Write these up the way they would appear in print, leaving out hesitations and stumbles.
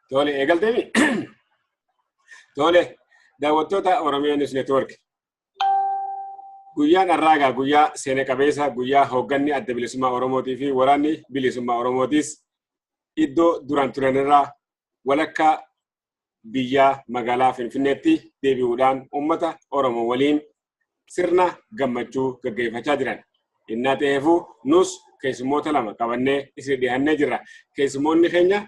Tole eegalteemi. Tole daawwattoota Oromiyaa News Network. Guyyaan har'aa guyyaa seena qabeessa guyyaa hoogganni adda bilisummaa Oromootii fi waraanni bilisummaa Oromootis iddoo duraan turanirraa walakkaa biyya magaalaa Finfinneetti deebi'uudhaan uummata Oromoo waliin sirna gammachuu gaggeeffachaa jiran. Innaa ta'eefuu nus keessummoota lama qabannee isin dhiyaannee jirra. Keessummoonni keenya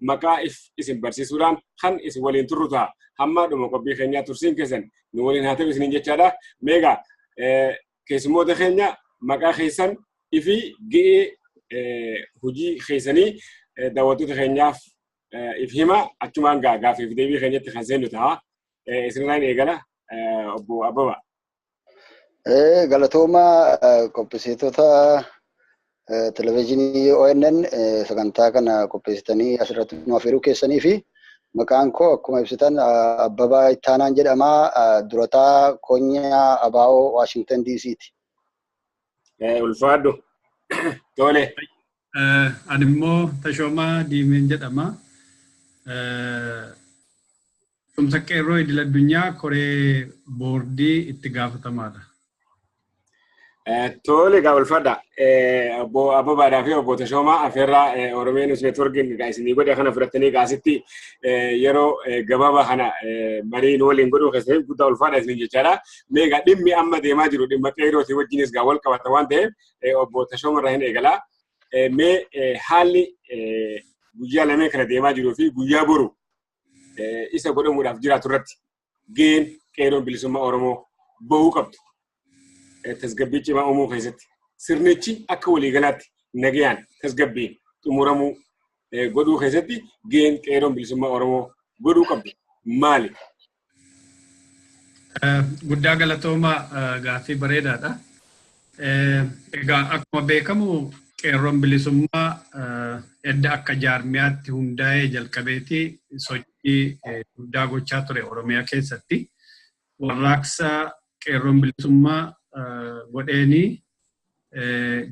maqaa isin barsiisuudhaan kan isin waliin turru ta'a. Hamma dhuma qophii keenyaa tursiin keessan nu waliin haa ta'u isiniin jechaadha. Meegaa keessummoota keenya maqaa keessan ifi ga'ee hojii keessanii daawwattoota keenyaaf if hima achumaan gaaffiif deebii keenyatti kan seennu ta'a. Isinirraan eegala obbo Abbabaa. Galatooma qopheessitoota televezyiinii ONN sagantaa kana qopheessitanii asirratti nu affeeruu keessanii fi maqaan koo akkuma ibsitan Abbabaa Ittaanaan jedhama. Durataa Konyaa Abaa'oo Waashingtan DC'ti. Ulfaadhu. Tole. Ani immoo Tashoomaa Diimeen jedhama. Tumsa qeerroo idil addunyaa koree boordii itti gaafatamaadha. Tole ulfaadha. Obbo Abbabaadhaa fi obbo Tashoomaa afeerraa Oromiyaa News Networkiin isinii godhe kana fudhattanii gaasitti yeroo gabaabaa kana marii nu waliin godhuu keessatti guddaa ulfaadha isiniin jechaadha. Meegaa dhimmi amma deemaa jiru dhimma qeerrootii wajjinis wal qabata waan ta'eef obbo Tashoomaa irraa hin eegala. Mee haalli guyyaa lameen kana deemaa jiruu fi guyyaa boru isa godhamuudhaaf jiraatu irratti ga'een qeerroon bilisummaa Oromoo bahuu qabdu. Tasgabbii cimaa uumuu keessatti sirnichi akka waliigalaatti nagayaan tasgabbiin xumuramuu godhuu keessatti ga'een qeerroon bilisummaa Oromoo godhuu qabdu maali? Guddaa galatooma gaaffii bareedaadha. Egaa akkuma beekamu qeerroon bilisummaa edda akka jaarmiyaatti hundaa'ee jalqabeeti sochii guddaa gochaa ture Oromiyaa keessatti. Warraaqsa qeerroon bilisummaa godheeni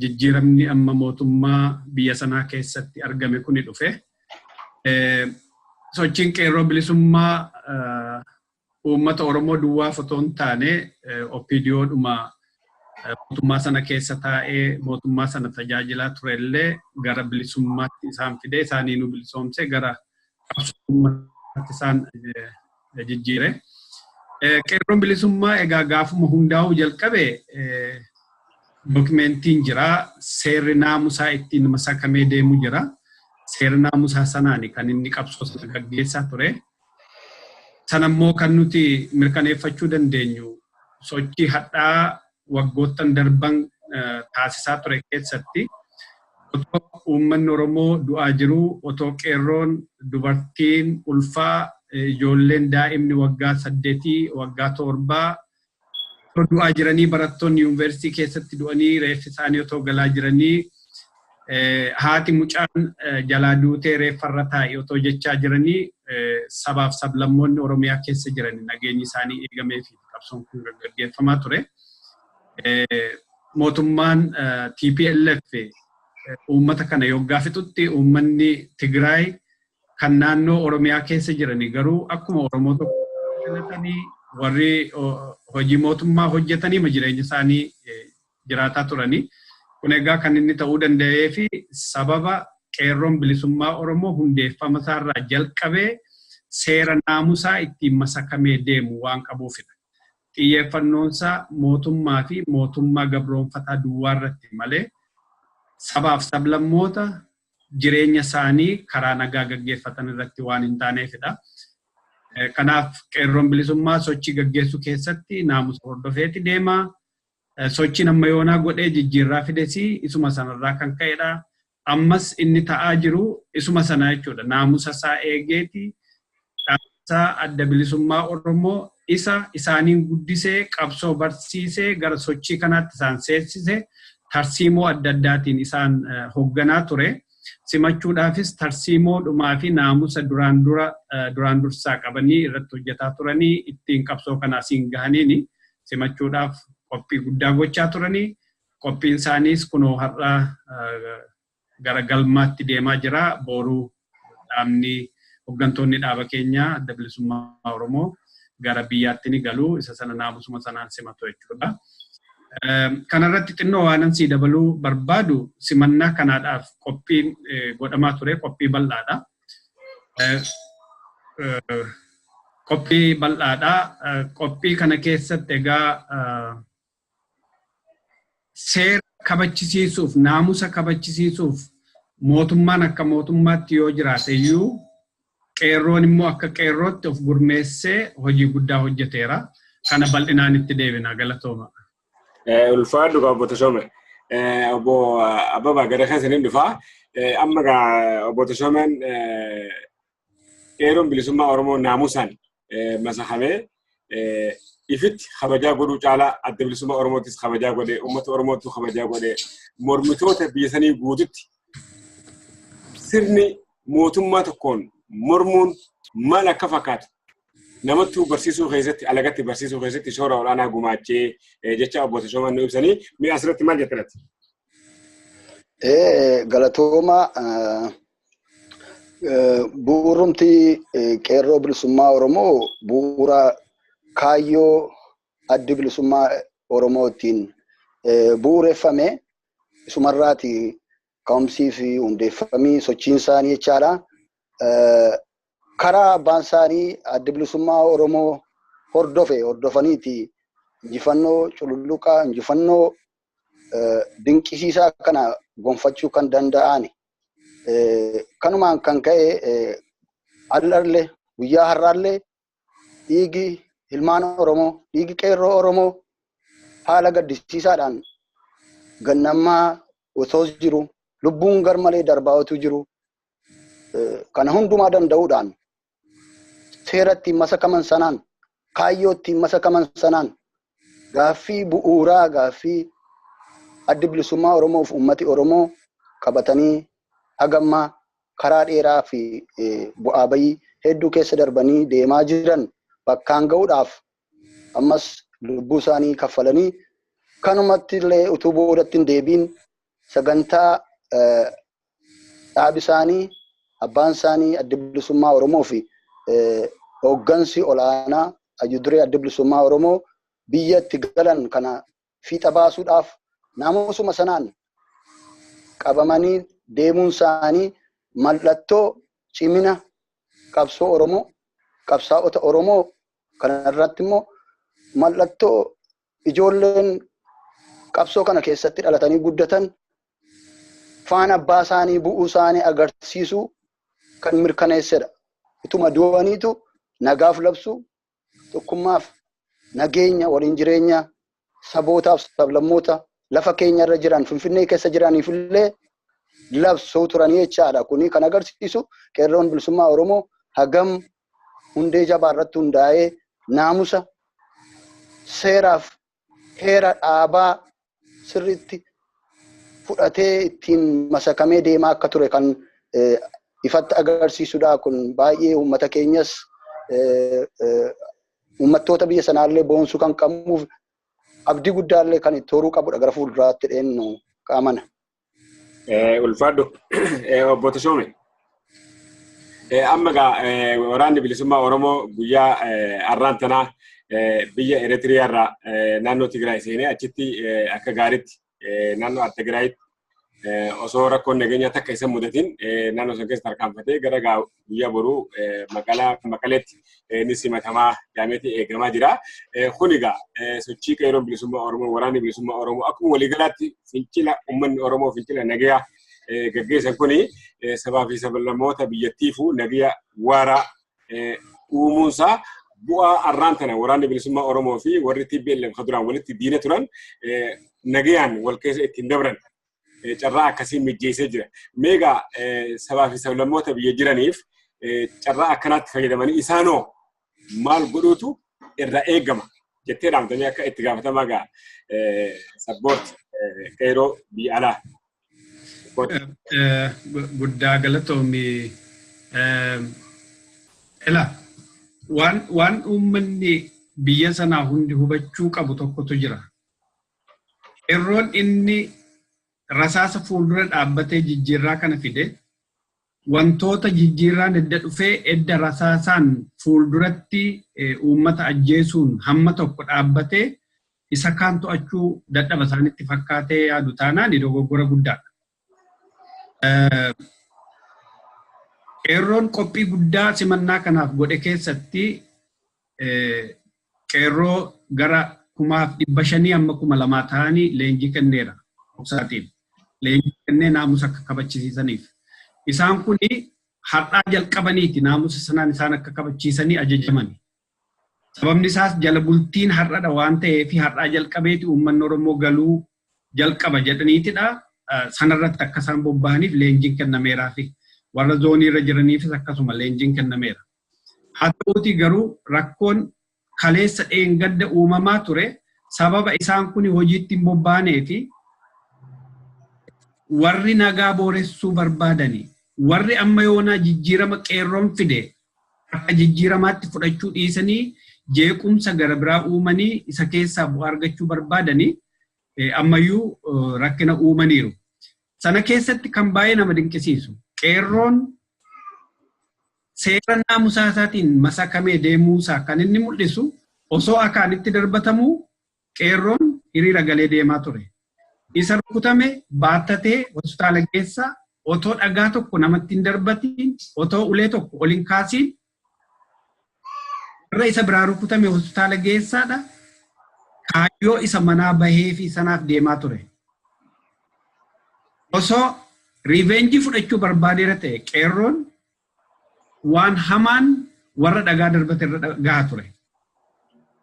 jijjiiramni amma mootummaa biyya sanaa keessatti argame kuni dhufe. Sochiin qeerroo bilisummaa uummata Oromoo duwwaaf otoo hin taane OPDOdhuma mootummaa sana keessa taa'ee mootummaa sana tajaajilaa turellee gara bilisummaatti isaan fidee isaaniinuu bilisoomse gara qabsoomatti isaan jijjiire. Qeerroon bilisummaa egaa gaafuma hundaa'uu jalqabe dokumentiin jira. Seerri naamusaa ittiin masakamee deemu jira. Seerri naamusaa sanaani kan inni qabsoo sana gaggeessaa ture. Sanammoo kan nuti mirkaneeffachuu dandeenyu sochii hadhaa waggoottan darban taasisaa ture keessatti otoo uummanni Oromoo du'aa jiru, otoo qeerroon dubartiin ulfaa ijoolleen daa'imni waggaa 8 waggaa 7 du'aa jiranii barattoonni yuunivarsiitii keessatti du'anii reeffi isaanii otoo galaa jiranii haati mucaan jalaa duutee reeffarra taa'e otoo jechaa jiranii sabaaf sablammoonni Oromiyaa keessa jiranii nageenyi isaanii eegamee fi qabsoon kun gaggeeffamaa ture. Mootummaan TPLF uummata kana yoggaa fixutti uummanni Tigraay kan naannoo Oromiyaa keessa jiranii garuu akkuma Oromoo tokko filatanii warri hojii mootummaa hojjetanii jireenya isaanii jiraataa turanii. Kun egaa kan inni ta'uu danda'ee fi sababa qeerroon bilisummaa Oromoo hundeeffama isaarraa jalqabee seera naamusaa ittiin masakamee deemu waan qabuufidha. Xiyyeeffannoonsaa mootummaa fi mootummaa gabroonfataa duwwaa irratti malee sabaaf sablammoota jireenya isaanii karaa nagaa gaggeeffatan irratti waan hin taaneefidha. Kanaaf qeerroon bilisummaa sochii gaggeessuu keessatti naamusa hordofeeti deema. Sochiin amma yoonaa godhee jijjiirraa fidesi isuma sanarraa kan ka'edha. Ammas inni ta'aa jiru isuma sana jechuudha. Naamusa isaa eegeeti dhaabbataa adda bilisummaa Oromoo isaaniin guddisee qabsoo barsiisee gara sochii kanaatti isaan seensisee tarsiimoo adda addaatiin isaan hoogganaa ture. Simachuudhaafis tarsiimoo dhumaa fi naamusa duraan dursaa qabanii irratti hojjetaa turanii ittiin qabsoo kanaa siin gahaniini simachuudhaaf qophii guddaa gochaa turanii. Qophiin isaaniis kunoo har'a gara galmaatti deemaa jira. Boruu dhaabni hooggantoonni dhaaba keenyaa adda bilisummaa Oromoo gara biyyaatti ni galu isa sana naamusuma sanaan simatu jechuudha. Kanarratti xinnoo waanan sii dabaluu barbaadu simannaa kanaadhaaf qophiin godhamaa ture qophii bal'aadha. Qophii bal'aadha. Qophii kana keessatti egaa seera kabachisiisuuf naamusa kabachisiisuuf mootummaan akka mootummaatti yoo jiraate iyyuu qeerroon immoo akka qeerrootti of gurmeessee hojii guddaa hojjeteera. Kana bal'inaan itti deebina galatooma. Ulfaadhu obbo Tashome. Obbo Abbabaa gara keessaniin dhufaa. Amma obbo Tashomen qeerroon bilisummaa Oromoo naamusaan masahamee ifitti kabajaa godhuu caalaa adda bilisummaa Oromootis kabajaa godhee uummata Oromootu kabajaa godhee mormitoota biyya sanii guututti sirni mootummaa tokkoon mormuun maal akka fakkaatu namatti barsiisuu keessatti alagatti barsiisuu keessatti shoora olaanaa gumaachee jecha obbo Tashoman nu ibsanii mee asirratti maal jettanatti? Galatooma bu'uurumti qeerroo bilisummaa Oromoo bu'uura kaayyoo addi bilisummaa Oromootiin bu'uureffame isumarraati ka'umsii fi hundeeffamii sochiin isaanii jechaadha. Karaa abbaan isaanii addi bilisummaa Oromoo hordofaniiti injifannoo cululluqaa injifannoo dinqisiisaa kana gonfachuu kan danda'ani. Kanumaan kan ka'e allarlee guyyaa har'aallee dhiigi ilmaan Oromoo dhiigi qeerroo Oromoo haala gaddisiisaadhaan gannammaa osoo jiru lubbuun garmalee darbaa otuu jiru kana hundumaa danda'uudhaan seeratti masakaman sanaan kaayyootti masakaman sanaan gaaffii bu'uuraa gaaffii addi bilisummaa Oromoof ummati Oromoo qabatanii hagammaa karaa dheeraa fi bu'aa bayii hedduu keessa darbanii deemaa jiran bakkaan ga'uudhaaf ammas lubbuu isaanii kaffalanii kanumatti illee utuu boodatti hin deebiin sagantaa dhaabi isaanii abbaan isaanii adda bilisummaa Oromoo fi hooggansi olaanaa hayyuduree adda bilisummaa Oromoo biyyatti galan kana fiixa baasuudhaaf naamusuma sanaan qabamanii deemuun isaanii mallattoo cimina qabsoo Oromoo qabsaa'ota Oromoo kanarratti immoo mallattoo ijoolleen qabsoo kana keessatti dhalatanii guddatan faana abbaa isaanii bu'uu isaanii agarsiisuu kan mirkaneessedha. Ituma du'aniitu nagaaf labsu tokkummaaf nageenya waliin jireenya sabootaaf sablammoota lafa keenya irra jiran Finfinnee keessa jiraniif illee labsuu turanii jechaadha. Kuni kan agarsiisu qeerroon bilisummaa Oromoo hagam hundee jabaa irratti hundaa'ee naamusa seeraaf heera dhaabaa sirriitti fudhatee ittiin masakamee deemaa akka ture kan ifatti agarsiisudha. Kun baay'ee uummata keenyas uummattoota biyya sanaallee boonsuu kan qabuuf abdii guddaallee kan itti horuu qabudha gara fuulduraatti dheennu qaamana. Ulfaadhu obbo Tashome. Amma waraanni bilisummaa Oromoo guyyaa har'aan tanaa biyya Eritiriyaa irraa naannoo Tigraay seenee achitti akka gaariitti naannoo Tigraayitti osoo rakkoon nageenyaa takka isa mudatiin naannoo sana keessa tarkaanfatee gara guyyaa boruu Maqaleetti ni simatamaa jaameetti eegamaa jira. Kun egaa sochii qeerroon bilisummaa Oromoo waraanni bilisummaa Oromoo akkuma waliigalaatti fincila uummanni Oromoo fincila nagayaa gaggeessan kuni sabaa fi sablammoota biyyattiifuu nagaya waaraa uumuunsaa bu'aa har'aan tana waraanni bilisummaa Oromoo fi warri TPLF duraan walitti diina turan nagayaan wal keessa ittiin dabran carraa akkasii mijjeessee jira. Meegaa sabaa fi sablammoota biyya jiraniif carraa akkanaatti fayyadamanii isaanoo maal godhuutu irraa eegama jettee dhaamtanii akka itti gaafatamaa sabboorti qeerroo biyya alaa. Guddaa galatoomi. Waan uummanni biyya sanaa hundi hubachuu qabu tokkotu jira. Qeerroon inni rasaasa fuuldura dhaabbatee jijjiirraa kana fide wantoota jijjiirraan edda dhufee edda rasaasaan fuulduratti uummata ajjeesuun hamma tokko dhaabbatee isa kaan to'achuu dadhaba isaanitti fakkaatee yaadu taanaan dogoggora guddaadha. Qeerroon qophii guddaa simannaa kanaaf godhe keessatti qeerroo gara 500,000 amma 2,000 ta'anii leenjii kenneera. Obsaatiin leenjii kennee naamusa akka kabachiisaniif. Isaan kuni har'aa jalqabaniiti naamusa sanaan isaan akka kabachiisanii ajajamani. Sababni isaas jala bultiin har'aadha waan ta'eef har'aa jalqabeeti uummanni Oromoo galuu jalqaba jedhaniitidha. Sanarratti akka isaan bobba'aniif leenjiin kennameeraafi warra zoonii irra jiraniifis akkasuma leenjiin kennameera. Haa ta'uutii garuu rakkoon kaleessa dheengadda uumamaa ture sababa isaan kuni hojiitti hin bobba'aneefi warri nagaa booressuu barbaadanii warri amma yoonaa jijjiirama qeerroon fide akka jijjiiramaatti fudhachuu dhiisanii jeequmsa gara biraa uumanii isa keessaa bu'aa argachuu barbaadanii ammayyuu rakkina uumaniiru. Sana keessatti kan baay'ee nama dinqisiisu qeerroon seera naamusaa isaatiin masakamee deemuusaa kan inni mul'isu osoo akaanitti darbatamuu qeerroon hiriira galee deemaa ture. Isa rukutame baattatee hospitaala keessa otoo dhagaa tokko namatti hin darbatiin otoo ulee tokko ol hin kaasiin irra isa biraa rukutame hospitaala geessaadha. Kaayyoo isa manaa bahee fi sanaaf deemaa ture. Osoo riveenjii fudhachuu barbaadeera ta'e qeerroon waan hamaan warra dhagaa darbate irra gahaa ture.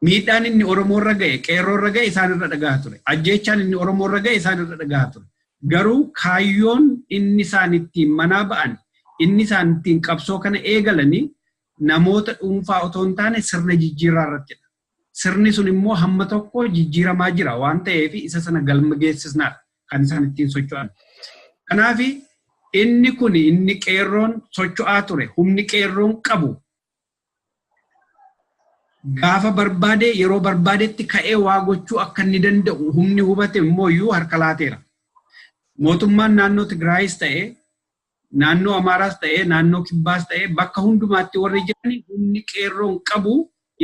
Miidhaan inni Oromoo irra ga'e qeerroo irra ga'e isaan irra dhagaa ture. Ajjeechaan inni Oromoo irra ga'e isaan irra dhagaa ture. Garuu kaayyoon inni isaan ittiin manaa ba'an inni isaan ittiin qabsoo kana eegalanii namoota dhuunfaa otoo hin taane sirna jijjiiraa irrattidha. Sirni sun immoo hamma tokko jijjiiramaa jira waan ta'eef isa sana galma geessisnaadha kan isaan ittiin socho'an. Kanaaf inni qeerroon socho'aa ture humni qeerroon qabu gaafa barbaade yeroo barbaadetti ka'ee waa gochuu akka inni danda'u humni hubate immoo iyyuu harka laateera. Mootummaan naannoo Tigraayis ta'ee naannoo Amaaraas ta'ee naannoo Kibbaas ta'ee bakka hundumaatti warri jiran humni qeerroon qabu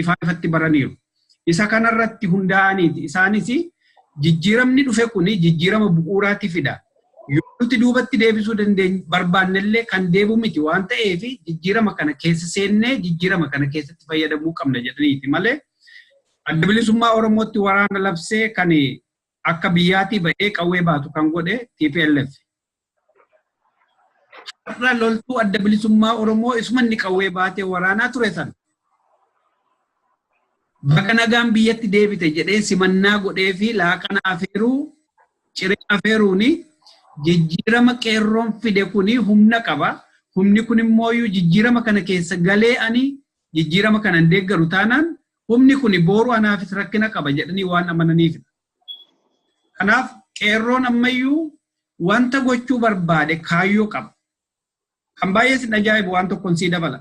ifatti baraniiru. Isa kanarratti hundaa'aniiti isaanis jijjiiramni dhufe kuni jijjiirama bu'uuraatti fida. Yoo nuti duubatti deebisuu dandeenya barbaannellee kan deebi'u miti waan ta'eef jijjiirama kana keessa seennee jijjiirama kana keessatti fayyadamuu qabna jedhaniiti malee adda bilisummaa Oromootti waraana labsee kan akka biyyaatii ba'ee qawwee baatu kan godhe TPLF. Har'a loltuu adda bilisummaa Oromoo isuma inni qawwee baatee waraanaa ture san. Bakka nagaan biyyatti deebite jedhee simannaa godhee fi laaqana afeeruu ciree afeeruuni jijjiirama qeerroon fide kuni humna qaba. Humni kun immoo jijjiirama kana keessa galee ani jijjiirama kana deeggaru taanaan humni kun booru anaafis rakkina qaba jedhanii waan amananiif. Kanaaf qeerroon ammayyuu wanta gochuu barbaade kaayyoo qaba. Kan baay'ee sin ajaa'ibu waan tokkoon sii dabala.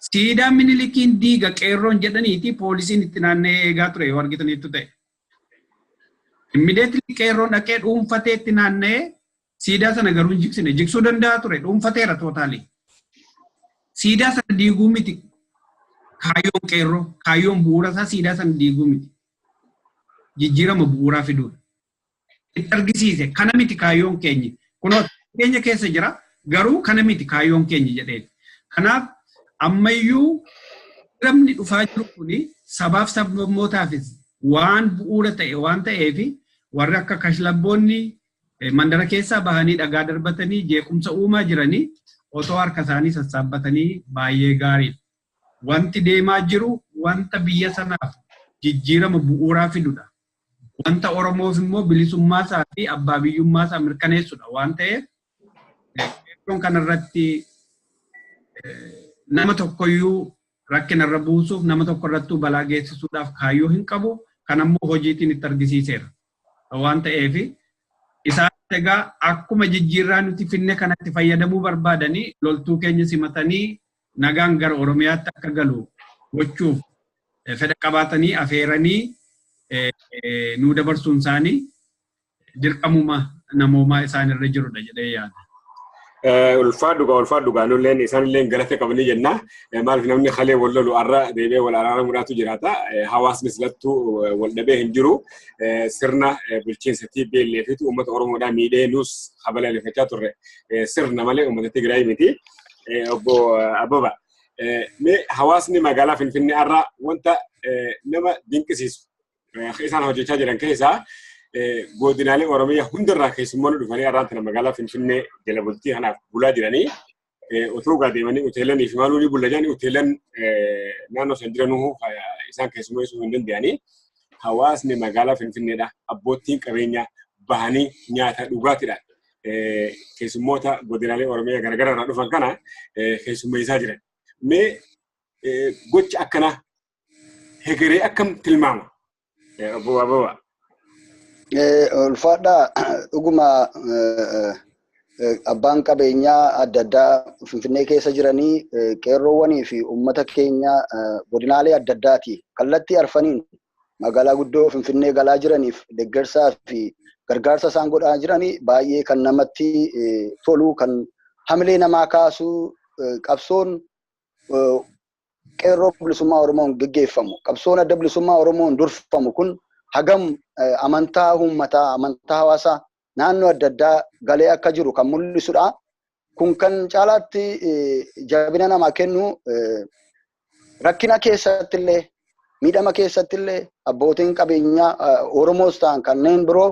Siidaa Minilikiin diiga qeerroon jedhaniiti poolisiin itti naanna'ee eegaa ture yoo argitaniittu ta'e. Immediately qeerroon dhaqee dhuunfatee itti naanna'ee siidaa sana garuu hin jigsine jigsuu danda'a ture dhuunfateera tootaalii. Siidaa sana diiguu miti kaayyoon qeerroo kaayyoon bu'uura isaa siidaa sana diiguu miti. Jijjiirama bu'uuraa fiduudha. Itti argisiise kana miti kaayyoon keenya kunoo keenya keessa jira garuu kana miti kaayyoon keenya jedhee. Kanaaf ammayyuu jijjiiramni dhufaa jiru kuni sabaaf sablammootaafis waan bu'uura ta'e waan ta'eef warri akka kashlabboonni mandara keessaa bahanii dhagaa darbatanii jeequmsa uumaa jiranii otoo harka isaanii sassaabbatanii baay'ee gaariidha. Wanti deemaa jiru wanta biyya sanaaf jijjiirama bu'uuraa fidudha. Wanta Oromoof immoo bilisummaasaa fi abbaa biyyummaasaa mirkaneessudha waan ta'eef qeerroon kanarratti nama tokkoyyuu rakkina irra buusuuf nama tokko irrattuu balaa geessisuudhaaf kaayyoo hin qabu kan ammoo hojiitiin itti argisiiseera. Waan ta'eef isaan egaa akkuma jijjiirraa nuti finne kanatti fayyadamuu barbaadanii loltuu keenya simatanii nagaan gara Oromiyaatti akka galu gochuuf fedha qabaatanii afeeranii nuu dabarsuun isaanii dirqamuma namoomaa isaan irra jirudha jedhee yaada. ulfaadhugaa nulleen isaanillee galata qabanii jenna. Maaliif namni halee wal lolu arra deebi'ee wal araaramuudhaatu jiraata. Hawaasni silattuu wal dhabee hin jiru. Sirna bulchiinsa TPLF fi uummata Oromoodhaa miidhee nus habalaleeffachaa turre. Sirna malee uummata Tigraay miti. Obbo Ababa. Mee hawaasni magaalaa Finfinnee arra wanta nama dinqisiisu isaan hojjechaa jiran keessaa godinaalee Oromiyaa hundarraa keessummoonni dhufanii arraantina magaalaa Finfinnee jala bultii kanaaf bulaa jiranii otoo deemanii hoteelanii fi maaluu bulla jedhanii hoteelan naannoo san jiranuu isaan keessummeessuu hin danda'anii hawaasni magaalaa Finfinneedha abboottiin qabeenyaa bahanii nyaata dhugaatiidhaan keessummoota godinaalee Oromiyaa garagaraa irraa dhufan kana keessummeessaa jiran. Mee gocha akkanaa hegeree akkam tilmaama? Obbo Ababa. Ulfaadhaa dhuguma abbaan qabeenyaa adda addaa Finfinnee keessa jiranii qeerroowwanii fi uummata keenya godinaalee adda addaati kallattii arfaniin magaalaa guddoo Finfinnee galaa jiraniif deeggarsaa fi gargaarsa isaan godhaa jiranii baay'ee kan namatti tolu kan hamilee namaa kaasuu qabsoon qeerroo bilisummaa Oromoon gaggeeffamu qabsoon adda bilisummaa Oromoon durfamu kun hagam amantaa uummataa amantaa hawaasaa naannoo adda addaa galee akka jiru kan mul'isudha. Kun kan caalaatti jabina namaa kennu rakkina keessattillee miidhama keessattillee abbootiin qabeenyaa Oromoos ta'an kanneen biroo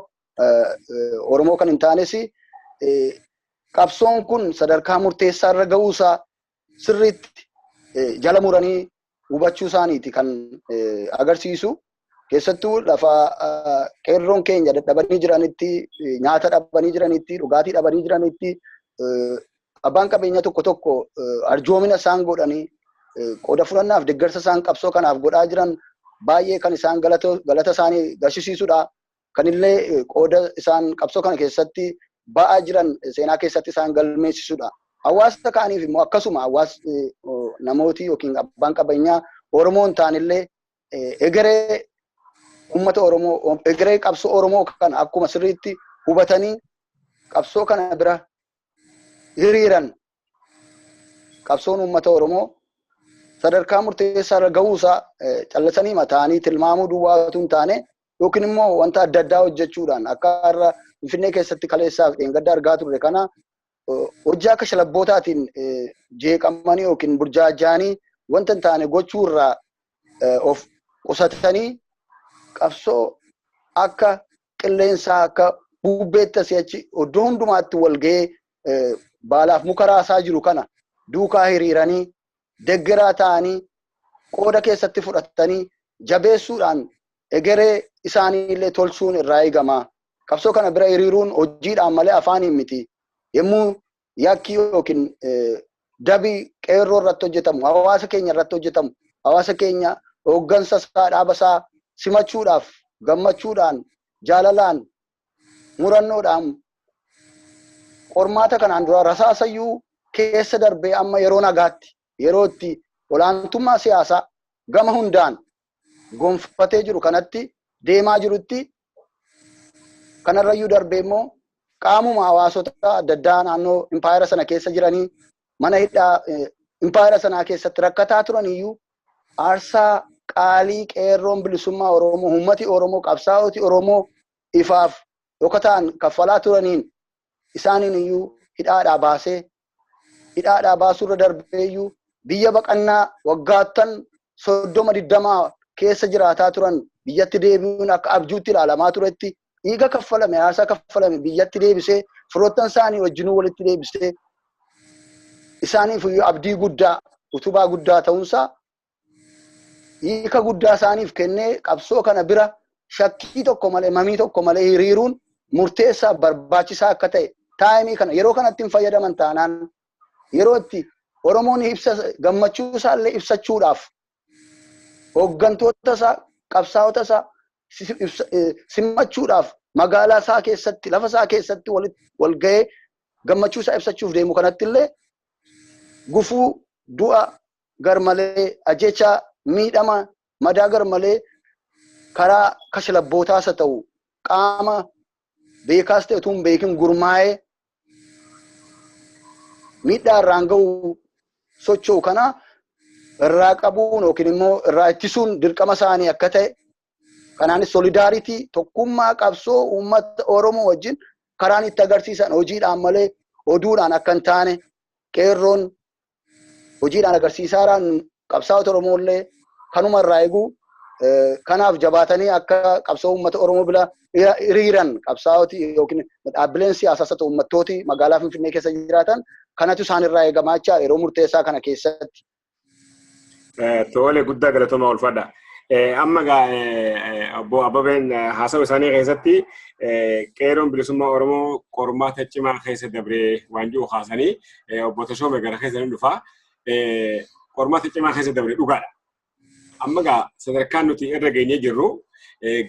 Oromoo kan hin taanes qabsoon kun sadarkaa murteessaa irra ga'uusaa sirriitti jala muranii hubachuu isaaniiti kan agarsiisu. Keessattuu lafa qeerroon keenya dadhabanii jiranitti nyaata dhabanii jiranitti dhugaatii dhabanii jiranitti abbaan qabeenya tokko tokko arjoomina isaan godhanii qooda fudhannaaf deeggarsa isaan qabsoo kanaaf godhaa jiran baay'ee kan isaan galata isaanii agarsiisudha. Kanillee qooda isaan qabsoo kana keessatti ba'aa jiran seenaa keessatti isaan galmeessisudha. Hawaasa kaaniif immoo akkasuma hawaasni namooti yookiin abbaan qabeenyaa Oromoon ta'anillee egeree ummata Oromoo egeree qabsoo Oromoo kan akkuma sirriitti hubatanii qabsoo kana bira hiriiran qabsoon ummata Oromoo sadarkaa murteessaa irra ga'uusaa callisanii mataanii tilmaamuu duwwaatu hin taane yookiin immoo wanta adda addaa hojjechuudhaan akka irra Finfinnee keessatti kaleessaaf dheengadda argaa turre kana hojii akka shalabbootaatiin jeeqamanii yookiin burjaajanii wanta hin taane gochuu irraa of qusatanii qabsoo akka qilleensaa akka buubbeetta si'achi iddoo hundumaatti wal ga'ee baalaaf muka raasaa jiru kana duukaa hiriiranii deeggaraa ta'anii qooda keessatti fudhatanii jabeessuudhaan egeree isaaniillee tolchuun irraa eegama. Qabsoo kana bira hiriiruun hojiidhaan malee afaaniin miti. Yemmuu yakki yookiin dabii qeerroo irratti hojjetamu hawaasa keenya irratti hojjetamu hawaasa keenya hooggansa isaa dhaaba isaa simachuudhaaf gammachuudhaan jaalalaan murannoodhaan qormaata kanaan dura rasaasayyuu keessa darbee amma yeroo nagaatti yeroo itti olaantummaa siyaasaa gama hundaan gonfatee jiru kanatti deemaa jirutti kanarrayyuu darbee immoo qaamuma hawaasota adda addaa naannoo impaayera sana keessa jiranii mana hidhaa impaayera sanaa keessatti rakkataa turaniyyuu aarsaa qaalii qeerroon bilisummaa Oromoo uummati Oromoo qabsaa'oti Oromoo ifaaf dhokataan kaffalaa turaniin isaaniin iyyuu hidhaadhaa baasuurra darbeeyyuu biyya baqannaa waggaattan 30-20 keessa jiraataa turan biyyatti deebi'uun akka abjuutti ilaalamaa turetti dhiiga kaffalame aarsaa kaffalame biyyatti deebisee firoottan isaanii wajjinuu walitti deebisee isaaniif iyyuu abdii guddaa utubaa guddaa ta'uunsaa hiika guddaa isaaniif kennee qabsoo kana bira shakkii tokko malee mamii tokko malee hiriiruun murteessaa barbaachisaa akka ta'e taayimii kana yeroo kanatti hin fayyadaman taanaan yeroo itti Oromoon ibsa gammachuu isaallee ibsachuudhaaf hooggantoota isaa qabsaa'ota isaa simachuudhaaf magaalaa isaa keessatti lafa isaa keessatti wal ga'ee gammachuu isaa ibsachuuf deemu kanatti illee gufuu du'a garmalee ajechaa miidhama madaa garmalee karaa kashlabbootaas haa ta'u qaama beekaas ta'e utuu hin beekin gurmaa'ee miidhaa irraan ga'u socho'u kana irraa qabuun yookiin immoo irraa ittisuun dirqama isaanii akka ta'e kanaanis solidaaritii tokkummaa qabsoo uummata Oromoo wajjin karaan itti agarsiisan hojiidhaan malee oduudhaan akka hin taane qeerroon hojiidhaan agarsiisaadhaan qabsaa'ota Oromoollee kanuma irraa eeguu kanaaf jabaatanii akka qabsoo uummata Oromoo bila hiriiran qabsaa'oti yookiin dhaabbileen siyaasaa ta'u uummattooti magaalaa Finfinnee keessa jiraatan kanatu isaan irraa eegamaa jira yeroo murteessaa kana keessatti. Tole guddaa galatoomaa ulfaadha. Amma obbo Ababeen haasawu isaanii keessatti qeerroon bilisummaa Oromoo qormaata cimaa keessa dabree waan jiru haasanii obbo Tashoomee gara keessa dhufaa qormaata cimaa keessa dabree dhugaadha. Amma sadarkaan nuti irra geenyee jirru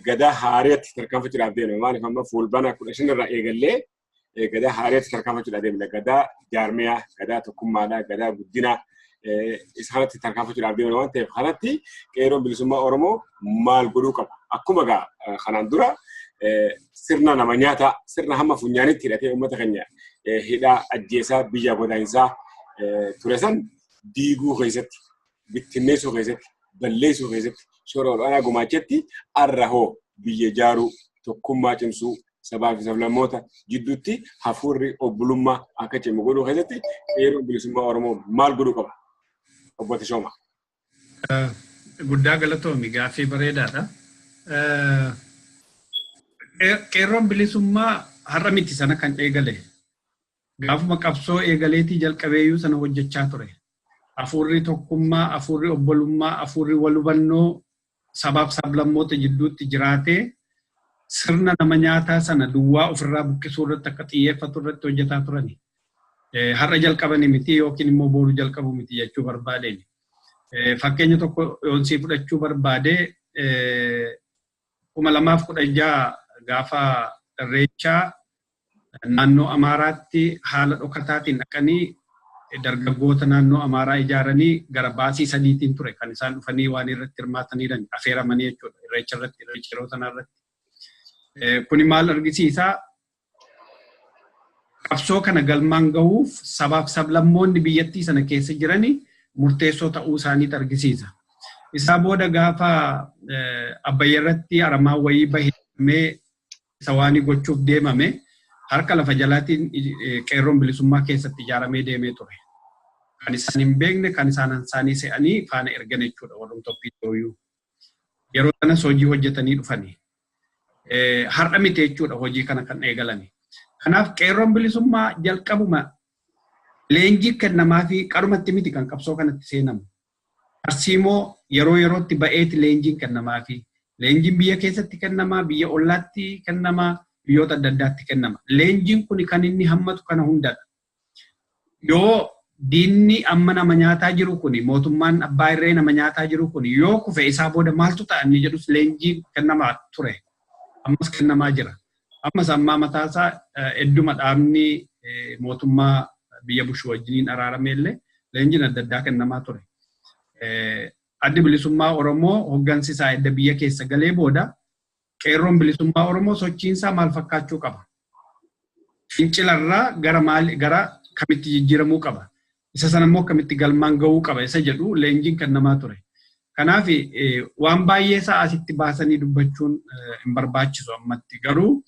gadaa haariyaatti tarkaanfachuudhaaf deemna. Maaliif amma fuulbana 15 irraa eegallee gadaa haariyaatti tarkaanfachuudhaaf deemna. Gadaa jaarmiyaa, gadaa tokkummaadhaa, gadaa guddinaa isaanitti tarkaanfachuudhaaf deemna waan ta'eef kanatti qeerroon bilisummaa Oromoo maal godhuu qaba? Akkuma kanaan dura sirna nama nyaataa, sirna hamma funyaanitti hidhatee uummata keenya hidhaa ajjeesaa biyya godaansaa ture san diiguu keessatti, bittinneessuu keessatti, balleessuu keessatti shoora olaanaa gumaachetti arra hoo biyya ijaaruu, tokkummaa cimsuu, sabaa fi sablammoota jidduutti hafuurri obbolummaa akka cimu godhuu keessatti qeerroon bilisummaa Oromoo maal godhuu qaba? Obbo Tashooma. Guddaa galatoomi gaaffii bareedaadha. Qeerroon bilisummaa har'a miti sana kan eegale. Gaafuma qabsoo eegaleetii jalqabeeyyuu sana hojjechaa ture. Hafuurri tokkummaa, hafuurri obbolummaa, hafuurri wal hubannoo sabaaf sablammoota jidduutti jiraatee sirna nama nyaataa sana duwwaa ofirraa buqqisuu irratti akka xiyyeeffatu irratti hojjetaa turani. Har'a jalqabani miti yookiin immoo boru jalqabu miti jechuu barbaadeen. Fakkeenya tokko yoonsii fudhachuu barbaade 2016 gaafa irreechaa naannoo Amaaraatti haala dhokataatiin dhaqanii dargaggoota naannoo Amaaraa ijaaranii gara baasii sadiitiin ture kan isaan dhufanii waan irratti hirmaataniidhaan affeeramanii jechuudha irreecha irratti irreechiroo sanarratti. Kuni maal argisiisaa? Qabsoo kana galmaan gahuuf sabaaf sablammoonni biyyattii sana keessa jiranii murteessoo ta'uu isaaniitu argisiisa. Isaa booda gaafa Abbayyaa irratti aramaa wayii bahee isa waanii gochuuf deemame harka lafa jalaatiin qeerroon bilisummaa keessatti ijaaramee deemee ture. Kan isaan hin beekne kan isaan isaanii se'anii faana ergan jechuudha warreen tokkiyyuu. Yeroo sanas hojii hojjetanii dhufanii. Har'a miti jechuudha hojii kana kan eegalani. Kanaaf qeerroon bilisummaa jalqabuma leenjii kennamaa fi qarumatti miti kan qabsoo kanatti seenamu. Tarsiimoo yeroo yerootti ba'eeti leenjiin kennamaa fi leenjiin biyya keessatti kennamaa, biyya ollaatti kennamaa, biyyoota adda addaatti kennama. Leenjiin kun kan inni hammatu kana hundadha. Yoo diinni amma nama nyaataa jiru kuni mootummaan abbaa irree nama nyaataa jiru kuni yoo kufe isaa booda maaltu ta'a inni jedhus leenjii kennamaa ture. Ammas kennamaa jira. Ammas ammaa mataasaa hedduma dhaabni mootummaa biyya Bush wajjiniin araarame illee leenjiin adda addaa kennamaa ture. Addi bilisummaa Oromoo hoggansisaa edda biyya keessa galee booda qeerroon bilisummaa Oromoo sochiinsaa maal fakkaachuu qaba? Fincilarraa gara kamitti jijjiiramuu qaba? Isa sana immoo kamitti galmaan gahuu qaba isa jedhu leenjiin kennamaa ture. Kanaaf waan baay'ee isaa asitti baasanii dubbachuun hin barbaachisu ammatti garuu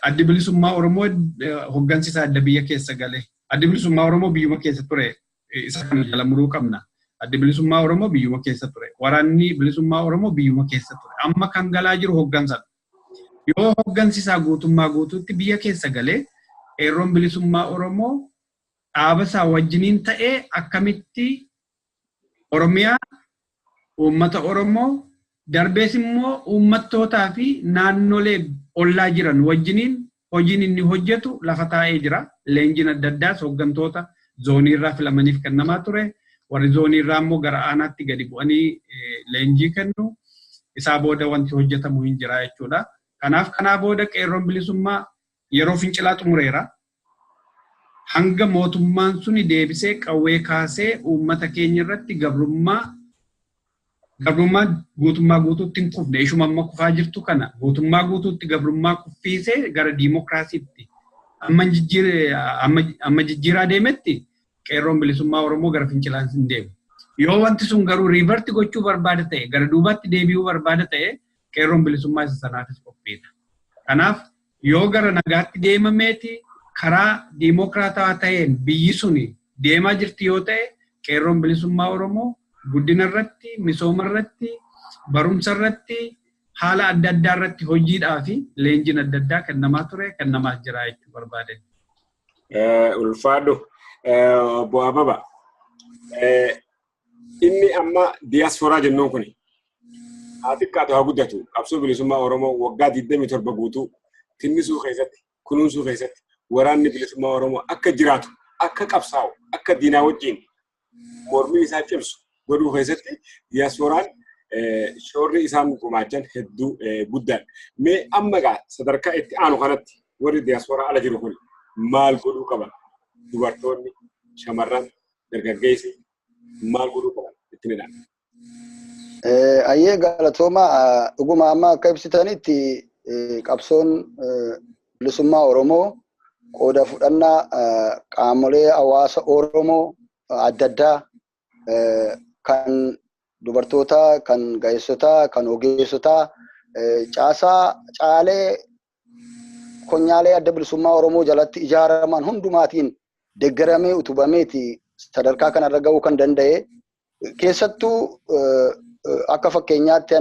addi bilisummaa Oromoo hoggansisaa adda biyya keessa galee addi bilisummaa Oromoo biyyuma keessa ture isa kana jala muruu qabna. Addi bilisummaa Oromoo biyyuma keessa ture. Waraanni bilisummaa Oromoo biyyuma keessa ture. Amma kan galaa jiru hoggansadha. Yoo hoggansisaa guutummaa guutuutti biyya keessa galee qeerroon bilisummaa Oromoo dhaabasaa wajjiniin ta'ee akkamitti Oromiyaa uummata Oromoo darbees immoo uummattootaa fi naannolee ollaa jiran wajjiniin hojiin inni hojjetu lafa taa'ee jira. Leenjiin adda addaas hoggantoota zooniirraa filamaniif kennamaa ture. Warri zooniirraa immoo gara aanaatti gadi bu'anii leenjii kennu. Isaa booda wanti hojjetamu hin jira jechuudha. Kanaaf kanaa booda qeerroon bilisummaa yeroo fincilaa xumureera. Hanga mootummaan suni deebisee qawwee kaasee uummata keenya irratti gabrummaa guutummaa guutuutti hin kufne ishuma amma kufaa jirtu kana guutummaa guutuutti gabrummaa kuffiisee gara diimokiraasiitti amma jijjiiraa deemetti qeerroon bilisummaa Oromoo gara fincilaan hin deemu. Yoo wanti sun garuu riivarti gochuu barbaada ta'e gara duubatti deebi'uu barbaada ta'e qeerroon bilisummaa isa sanaafis qophiidha. Kanaaf yoo gara nagaatti deemameeti karaa diimokiraataa ta'een biyyi suni deemaa jirti yoo ta'e qeerroon bilisummaa Oromoo guddina irratti, misooma irratti, barumsa irratti, haala adda addaa irratti hojiidhaa fi leenjiin adda addaa kennamaa ture, kennamaa jira jechuu barbaadan. Ulfaadhu bu'aa baba. Inni amma diiyaasporaa jennuun kuni haa xiqqaatu haa guddatu qabsoo bilisummaa Oromoo waggaa 27 guutuu tinnisuu keessatti kunuunsuu keessatti waraanni bilisummaa Oromoo akka jiraatu akka qabsaa'u akka diinaa wajjin mormii isaa cimsu godhuu keessatti diiyaasporaan shoorri isaan gumaachan hedduu guddaan. Mee amma gaa sadarkaa itti aanu kanatti warri diiyaasporaa ala jiru kun maal godhuu qaban? Dubartoonni, shamarran, dargaggeessi maal godhuu qaban itti nidhaan? Ayyee galatooma dhuguma amma akka ibsitanitti qabsoon bilisummaa Oromoo qooda fudhannaa qaamolee hawaasa Oromoo adda addaa kan dubartootaa, kan ga'eessotaa, kan ogeessotaa caalee konyaalee adda bilisummaa Oromoo jalatti ijaaraman hundumaatiin deeggaramee utubameeti sadarkaa kanarra ga'uu kan danda'e. Keessattuu akka fakkeenyaatti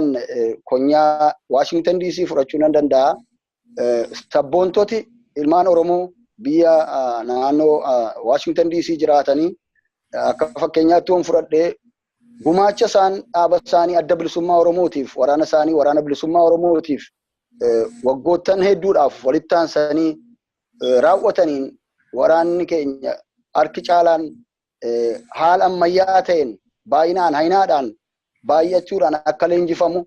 konyaa Washington DC fudhachuu nan danda'a. Sabboontoti ilmaan Oromoo biyya naannoo Washington DC jiraatanii akka fakkeenyaatti waan fudhadhee gumaacha isaan dhaaba isaanii adda bilisummaa Oromootiif waraana isaanii waraana bilisummaa Oromootiif waggoottan hedduudhaaf walitti aansanii raawwataniin waraanni keenya harki caalaan haala ammayyaa ta'een baay'inaan hayinaadhaan baay'achuudhaan akka leenjifamu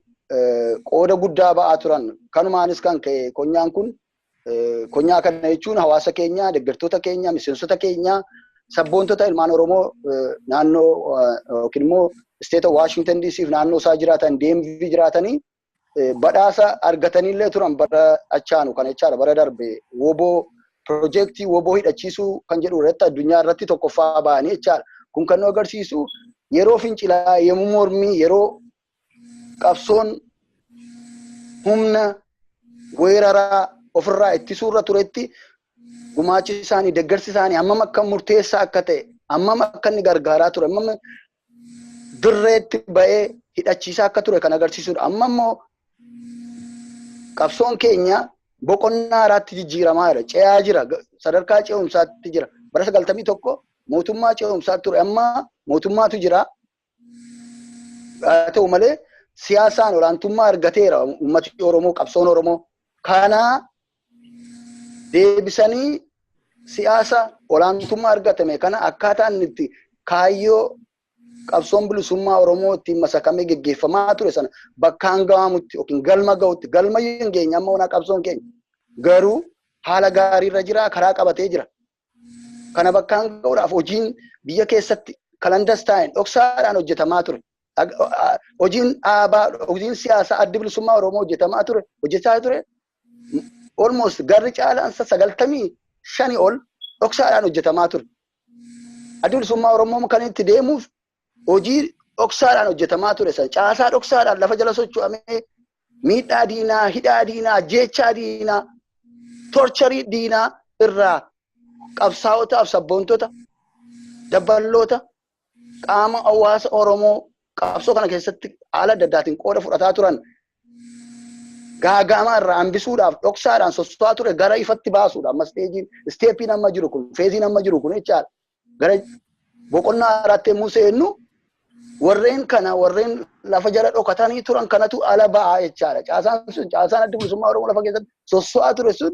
qooda guddaa ba'aa turan. Kanumaanis kan ka'e konyaan kun konyaa kana jechuun hawaasa keenya, deeggartoota keenya, miseensota keenya, sabboontota ilmaan Oromoo naannoo yookiin immoo isteeta Washington DC fi naannoo isaa jiraatan DMV jiraatanii badhaasa argatanillee turan bara achaanu kan jechaadha bara darbe woboo piroojeektii woboo hidhachiisuu kan jedhu irratti addunyaa irratti tokkoffaa ba'anii jechaadha. Kun kan nu agarsiisu yeroo fincilaa yemmuu mormii yeroo qabsoon humna weeraraa ofirraa ittisuurra turetti gumaachi isaanii deeggarsi isaanii hammam akka murteessaa akka ta'e hammam akka inni gargaaraa ture hammam dirreetti ba'ee hidhachiisaa akka ture kan agarsiisudha. Amma immoo qabsoon keenya boqonnaa haaraatti jijjiiramaa jira. Ce'aa jira. Sadarkaa ce'umsaatti jira. Bara 91 mootummaa ce'umsaatti ture. Amma mootummaatu jira. Haa ta'u malee siyaasaan olaantummaa argateera uummatni Oromoo qabsoon Oromoo. Kana deebisanii siyaasa olaantummaa argatame kana akkaataan itti kaayyoo qabsoon bilisummaa Oromoo ittiin masakamee geggeeffamaa ture sana bakkaan ga'amutti yookiin galma ga'utti galma hin geenye amma ona qabsoon keenya garuu haala gaariirra jira karaa qabatee jira. Kana bakkaan ga'uudhaaf hojiin biyya keessatti kalandastaan dhoksaadhaan hojjetamaa ture. Hojiin siyaasaa adda bilisummaa Oromoo hojjetaa ture. Almost garri caalaan 95 ol dhoksaadhaan hojjetamaa ture. Adda bilisummaa Oromoo kan itti deemuuf hojii dhoksaadhaan hojjetamaa ture san caasaa dhoksaadhaan lafa jala socho'amee miidhaa diinaa, hidhaa diinaa, ajjeechaa diinaa, torcharii diinaa irraa qabsaa'otaaf sabboontota daballoota qaama hawaasa Oromoo qabsoo kana keessatti haala adda addaatiin qooda fudhataa turan gaagama irraa hambisuudhaaf dhoksaadhaan sosocho'aa ture gara ifatti baasuudhaaf amma isteepiin amma jiru kun feeziin amma jiru kun jechaadha. Gara boqonnaa haaraatti yemmuu seennu warreen lafa jala dhokatanii turan kanatu ala ba'aa jechaadha. Caasaan adda bilisummaa Oromoo lafa keessatti sosocho'aa ture sun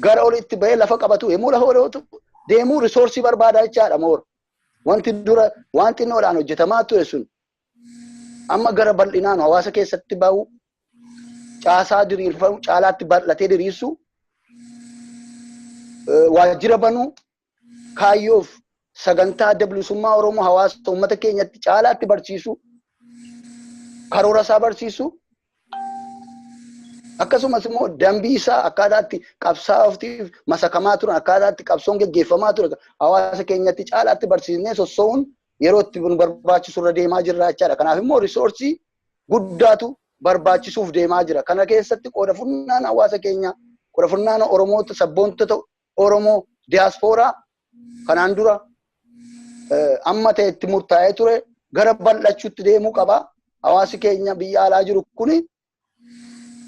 gara olitti bahee lafa qabatu yemmuu lafa olootu deemuu risoorsii barbaadaa jechaadha moora. Wanti innoodhaan hojjetamaa ture sun amma gara bal'inaan hawaasa keessatti bahu caasaa diriirfamu caalaatti bal'atee diriirsu waajjira banuu kaayyoof sagantaa adda bilisummaa Oromoo hawaasa uummata keenyatti caalaatti barsiisu karoora isaa barsiisu Akkasumas immoo dambii isaa akkaataatti qabsaa'uuf masakamaa turan akkaataatti qabsoon geggeeffamaa ture hawaasa keenyatti caalaatti barsiisnee sosso'uun yeroo itti barbaachisu irra deemaa jirra jechaadha. Kanaaf immoo risoorsii guddaatu barbaachisuuf deemaa jira. Kana keessatti qooda fudhannaan hawaasa keenya qooda fudhannaan Oromoota sabboontota Oromoo diyaaspooraa kanaan dura amma ta'etti murtaa'ee ture gara bal'achuutti deemuu qaba. Hawaasi keenya biyya alaa jiru kuni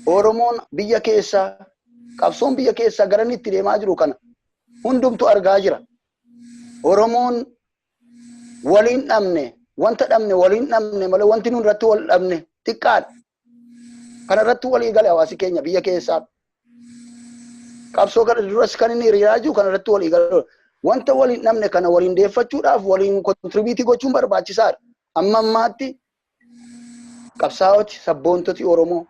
Oromoon biyya keessaa qabsoon biyya keessaa gara inni itti deemaa jiru kana hundumtu argaa jira. Oromoon waliin dhabne wanta dhabne waliin dhabne malee wanti nun irratti wal dhabne xiqqaadha. Kana irratti walii gale hawaasi keenya biyya keessaa qabsoo gara duras kan inni hiriiraa jiru kana irratti walii gale wanta waliin dhabne kana waliin deeffachuudhaaf waliin kontribiitii gochuun barbaachisaadha. Amma ammaatti qabsaa'oti sabboontoti Oromoo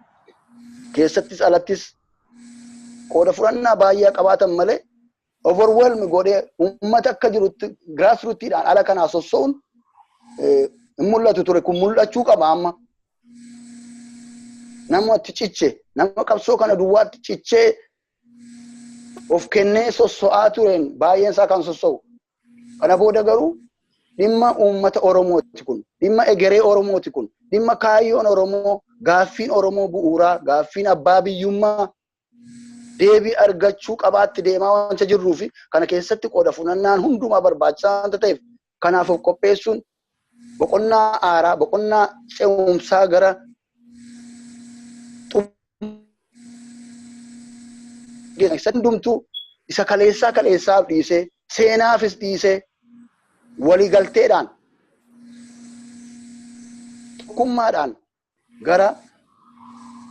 keessattis alattis qooda fudhannaa baay'ee qabaatan malee overwhelm godhee uummata akka jirutti grassrootidhaan ala kanaa sosso'uun hin mul'atu ture kun mul'achuu qaba amma. Namatti ciche nama qabsoo kana duwwaatti cichee of kennee sosso'aa tureen baay'een isaa kan sosso'u. Kana booda garuu dhimma uummata Oromooti kun dhimma egeree Oromooti kun dhimma kaayyoon Oromoo gaaffiin Oromoo bu'uuraa gaaffiin abbaa biyyummaa deebii argachuu qabaatti deemaa wanta jirruu fi kana keessatti qooda fudhannaan hundumaa barbaachisaa wanta ta'eef kanaaf of qopheessuun boqonnaa aaraa boqonnaa ce'umsaa gara hundumtuu isa kaleessaaf dhiisee seenaafis dhiisee waliigalteedhaan tokkummaadhaan gara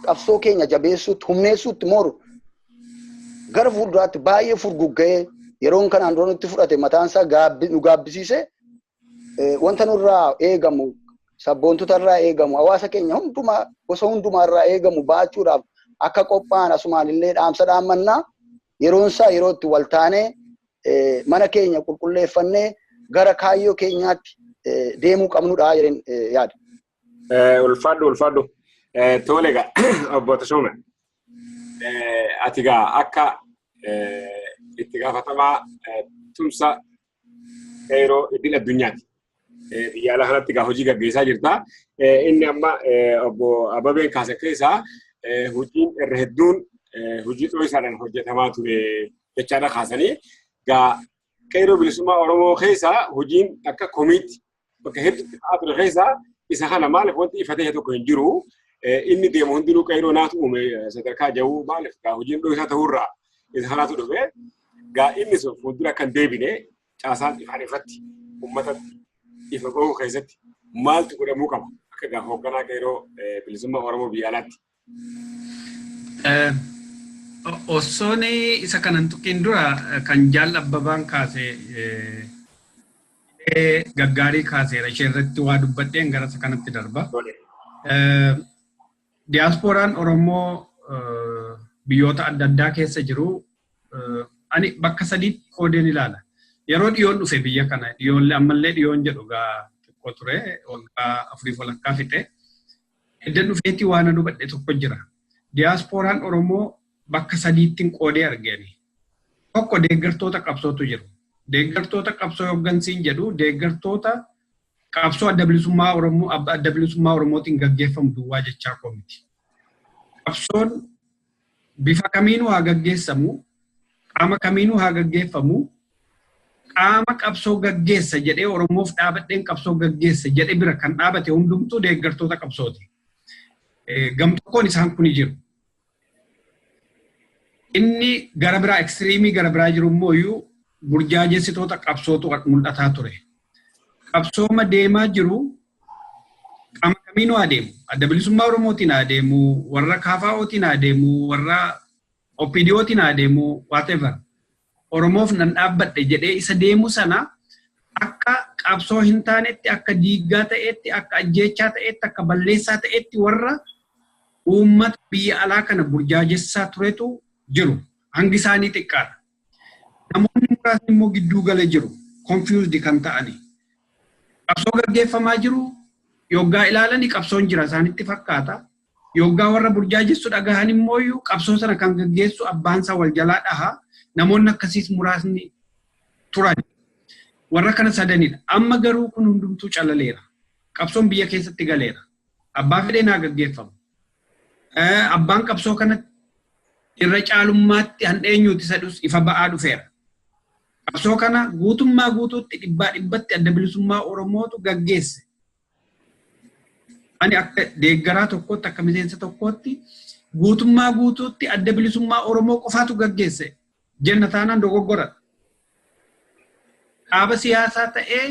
qabsoo keenya jabeessuutti humneessuutti mooru gara fuulduraatti baay'ee furgugga'ee yeroon kanaan dura nutti fudhate mataan isaa nu gaabbisiise wanta nurraa eegamu sabboontota irraa eegamu hawaasa keenya hundumaa gosa hundumaa irraa eegamu baachuudhaaf akka qophaa'an asumaan illee dhaamsa dhaammannaa yeroon isaa yeroo itti wal taanee mana keenya qulqulleeffannee gara kaayyoo keenyaatti deemuu qabnudha jedheen yaada. Ulfaadhu. Tole egaa obbo Tashoome. Ati egaa akka itti gaafatamaa tumsa yeroo idil addunyaati. Biyya alaa kanatti egaa hojii gaggeessaa jirta. Inni amma obbo Ababeen kaase keessaa hojiin irra hedduun hojii xoo'isaadhaan hojjetamaa ture jechaadha kaasanii. Egaa qeerroo bilisummaa Oromoo keessaa hojiin akka komiitti bakka hedduutti ta'aa ture keessaa isa kana maaliif wanti ifatee tokko hin jiru. Inni deemu hundinuu qeerroo naatu uume sadarkaa jawuu maaliif egaa hojiin xoo'isaa ta'uurraa isa kanaatu dhufe. Egaa inni sun fuuldura kan deebine caasaan ifaan ifatti uummatatti ifa bahuu keessatti maaltu godhamuu qaba akka egaa hoogganaa qeerroo bilisummaa Oromoo biyya alaatti. Osoon isa kanan tuqin dura kan Jaal Abbabaan kaase gaggaarii kaaseera ishee irratti waa dubbadheen gara isa kanatti darba. Diyaaspooraan Oromoo biyyoota adda addaa keessa jiru ani bakka sadiitti qoodeen ilaala. Yeroo dhiyoon dhufe biyya kana dhiyoon ammallee dhiyoon jedhu gaa xiqqoo ture waggaa 4 walakkaa fixe. Edda dhufeetti waan dubbadhe tokko jira. Diyaaspooraan Oromoo bakka sadiittiin qoodee argani. Tokko deeggartoota qabsootu jiru. Deeggartoota qabsoo hooggansiin jedhu deeggartoota qabsoo adda bilisummaa Oromootiin gaggeeffamu duwwaa jechaa koomiti. Qabsoon bifa kamiinuu haa gaggeessamu, qaama kamiinuu haa gaggeeffamu, qaama qabsoo gaggeessa jedhee Oromoof dhaabadheen qabsoo gaggeessa jedhee bira kan dhaabate hundumtuu deeggartoota qabsooti. Gamtokkoon isaan kuni jiru. Inni gara biraa ekstiriimii gara biraa jiru immoo iyyuu burjaajessitoota qabsootu mul'ataa ture. Qabsooma deemaa jiru qaama kamiinuu adeemu. Adda bilisummaa Oromootiin adeemu, warra KFO'tiin adeemu, warra OPDO'tiin adeemu, whatever. Oromoof nan dhaabbadhe jedhee isa deemu sana akka qabsoo hin taanetti, akka diiggaa ta'etti, akka ajjeechaa ta'etti, akka balleessaa ta'etti warra uummata biyya alaa kana burjaajessaa turetu jiru. Hangi isaanii xiqqaadha. Namoonni muraasni immoo gidduu gala jiru. Confused kan ta'ani. Qabsoo gaggeeffamaa jiru yoggaa ilaalanii qabsoon jira isaanitti fakkaata. Yoggaa warra burjaajessu dhagahan immoo qabsoo sana kan gaggeessu abbaansaa wal jalaa dhaha namoonni akkasiis muraasni turan. Warra kana sadanidha. Amma garuu kun hundumtuu calaleera. Qabsoon biyya keessatti galeera. Abbaa fedhee naa gaggeeffamu. Abbaan qabsoo kanatti irra caalummaatti handheenyuuti sadus ifa ba'aa dhufeera. Qabsoo kana guutummaa guutuutti dhibbatti adda bilisummaa Oromootu gaggeesse. Ani akka deeggaraa tokkootti akka miseensa tokkootti guutummaa guutuutti adda bilisummaa Oromoo qofaatu gaggeesse. Jenna taanaan dogoggora. Dhaaba siyaasaa ta'ee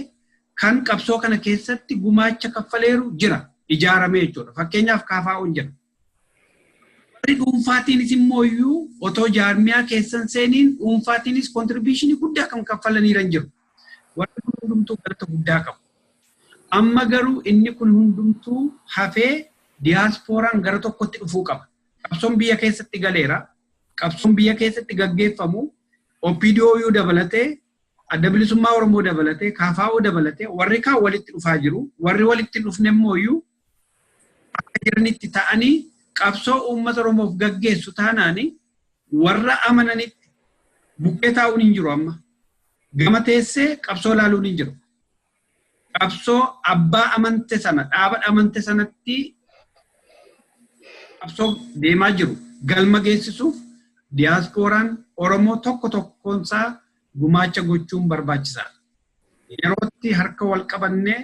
kan qabsoo kana keessatti gumaacha kaffaleeru jira. Ijaaramee jechuudha. Fakkeenyaaf KFO'n jira. Warri dhuunfaatiinis immoo otoo jaarmiyaa keessan seeniin dhuunfaatiinis kontribiishinii guddaa kan kaffalaniiran jiru. Warri kun hundumtuu galata guddaa qabu. Amma garuu inni kun hundumtuu hafee diyaaspooraan gara tokkotti dhufuu qaba. Qabsoon biyya keessatti galeera. Qabsoon biyya keessatti gaggeeffamu OPDO dabalatee adda bilisummaa Oromoo dabalatee KFO dabalatee warri kaan walitti dhufaa jiru. Warri walitti dhufne immoo akka jiranitti ta'anii qabsoo uummata Oromoof gaggeessu taanaani warra amananitti bukkee taa'uun hin jiru amma. Gama teessee qabsoo laaluun hin jiru. Qabsoo abbaa amante sana dhaaba amante sanatti qabsoo deemaa jiru galma geessisuuf diyaaspooraan Oromoo tokko tokkoonsaa gumaacha gochuun barbaachisaadha. Yerootti harka wal qabannee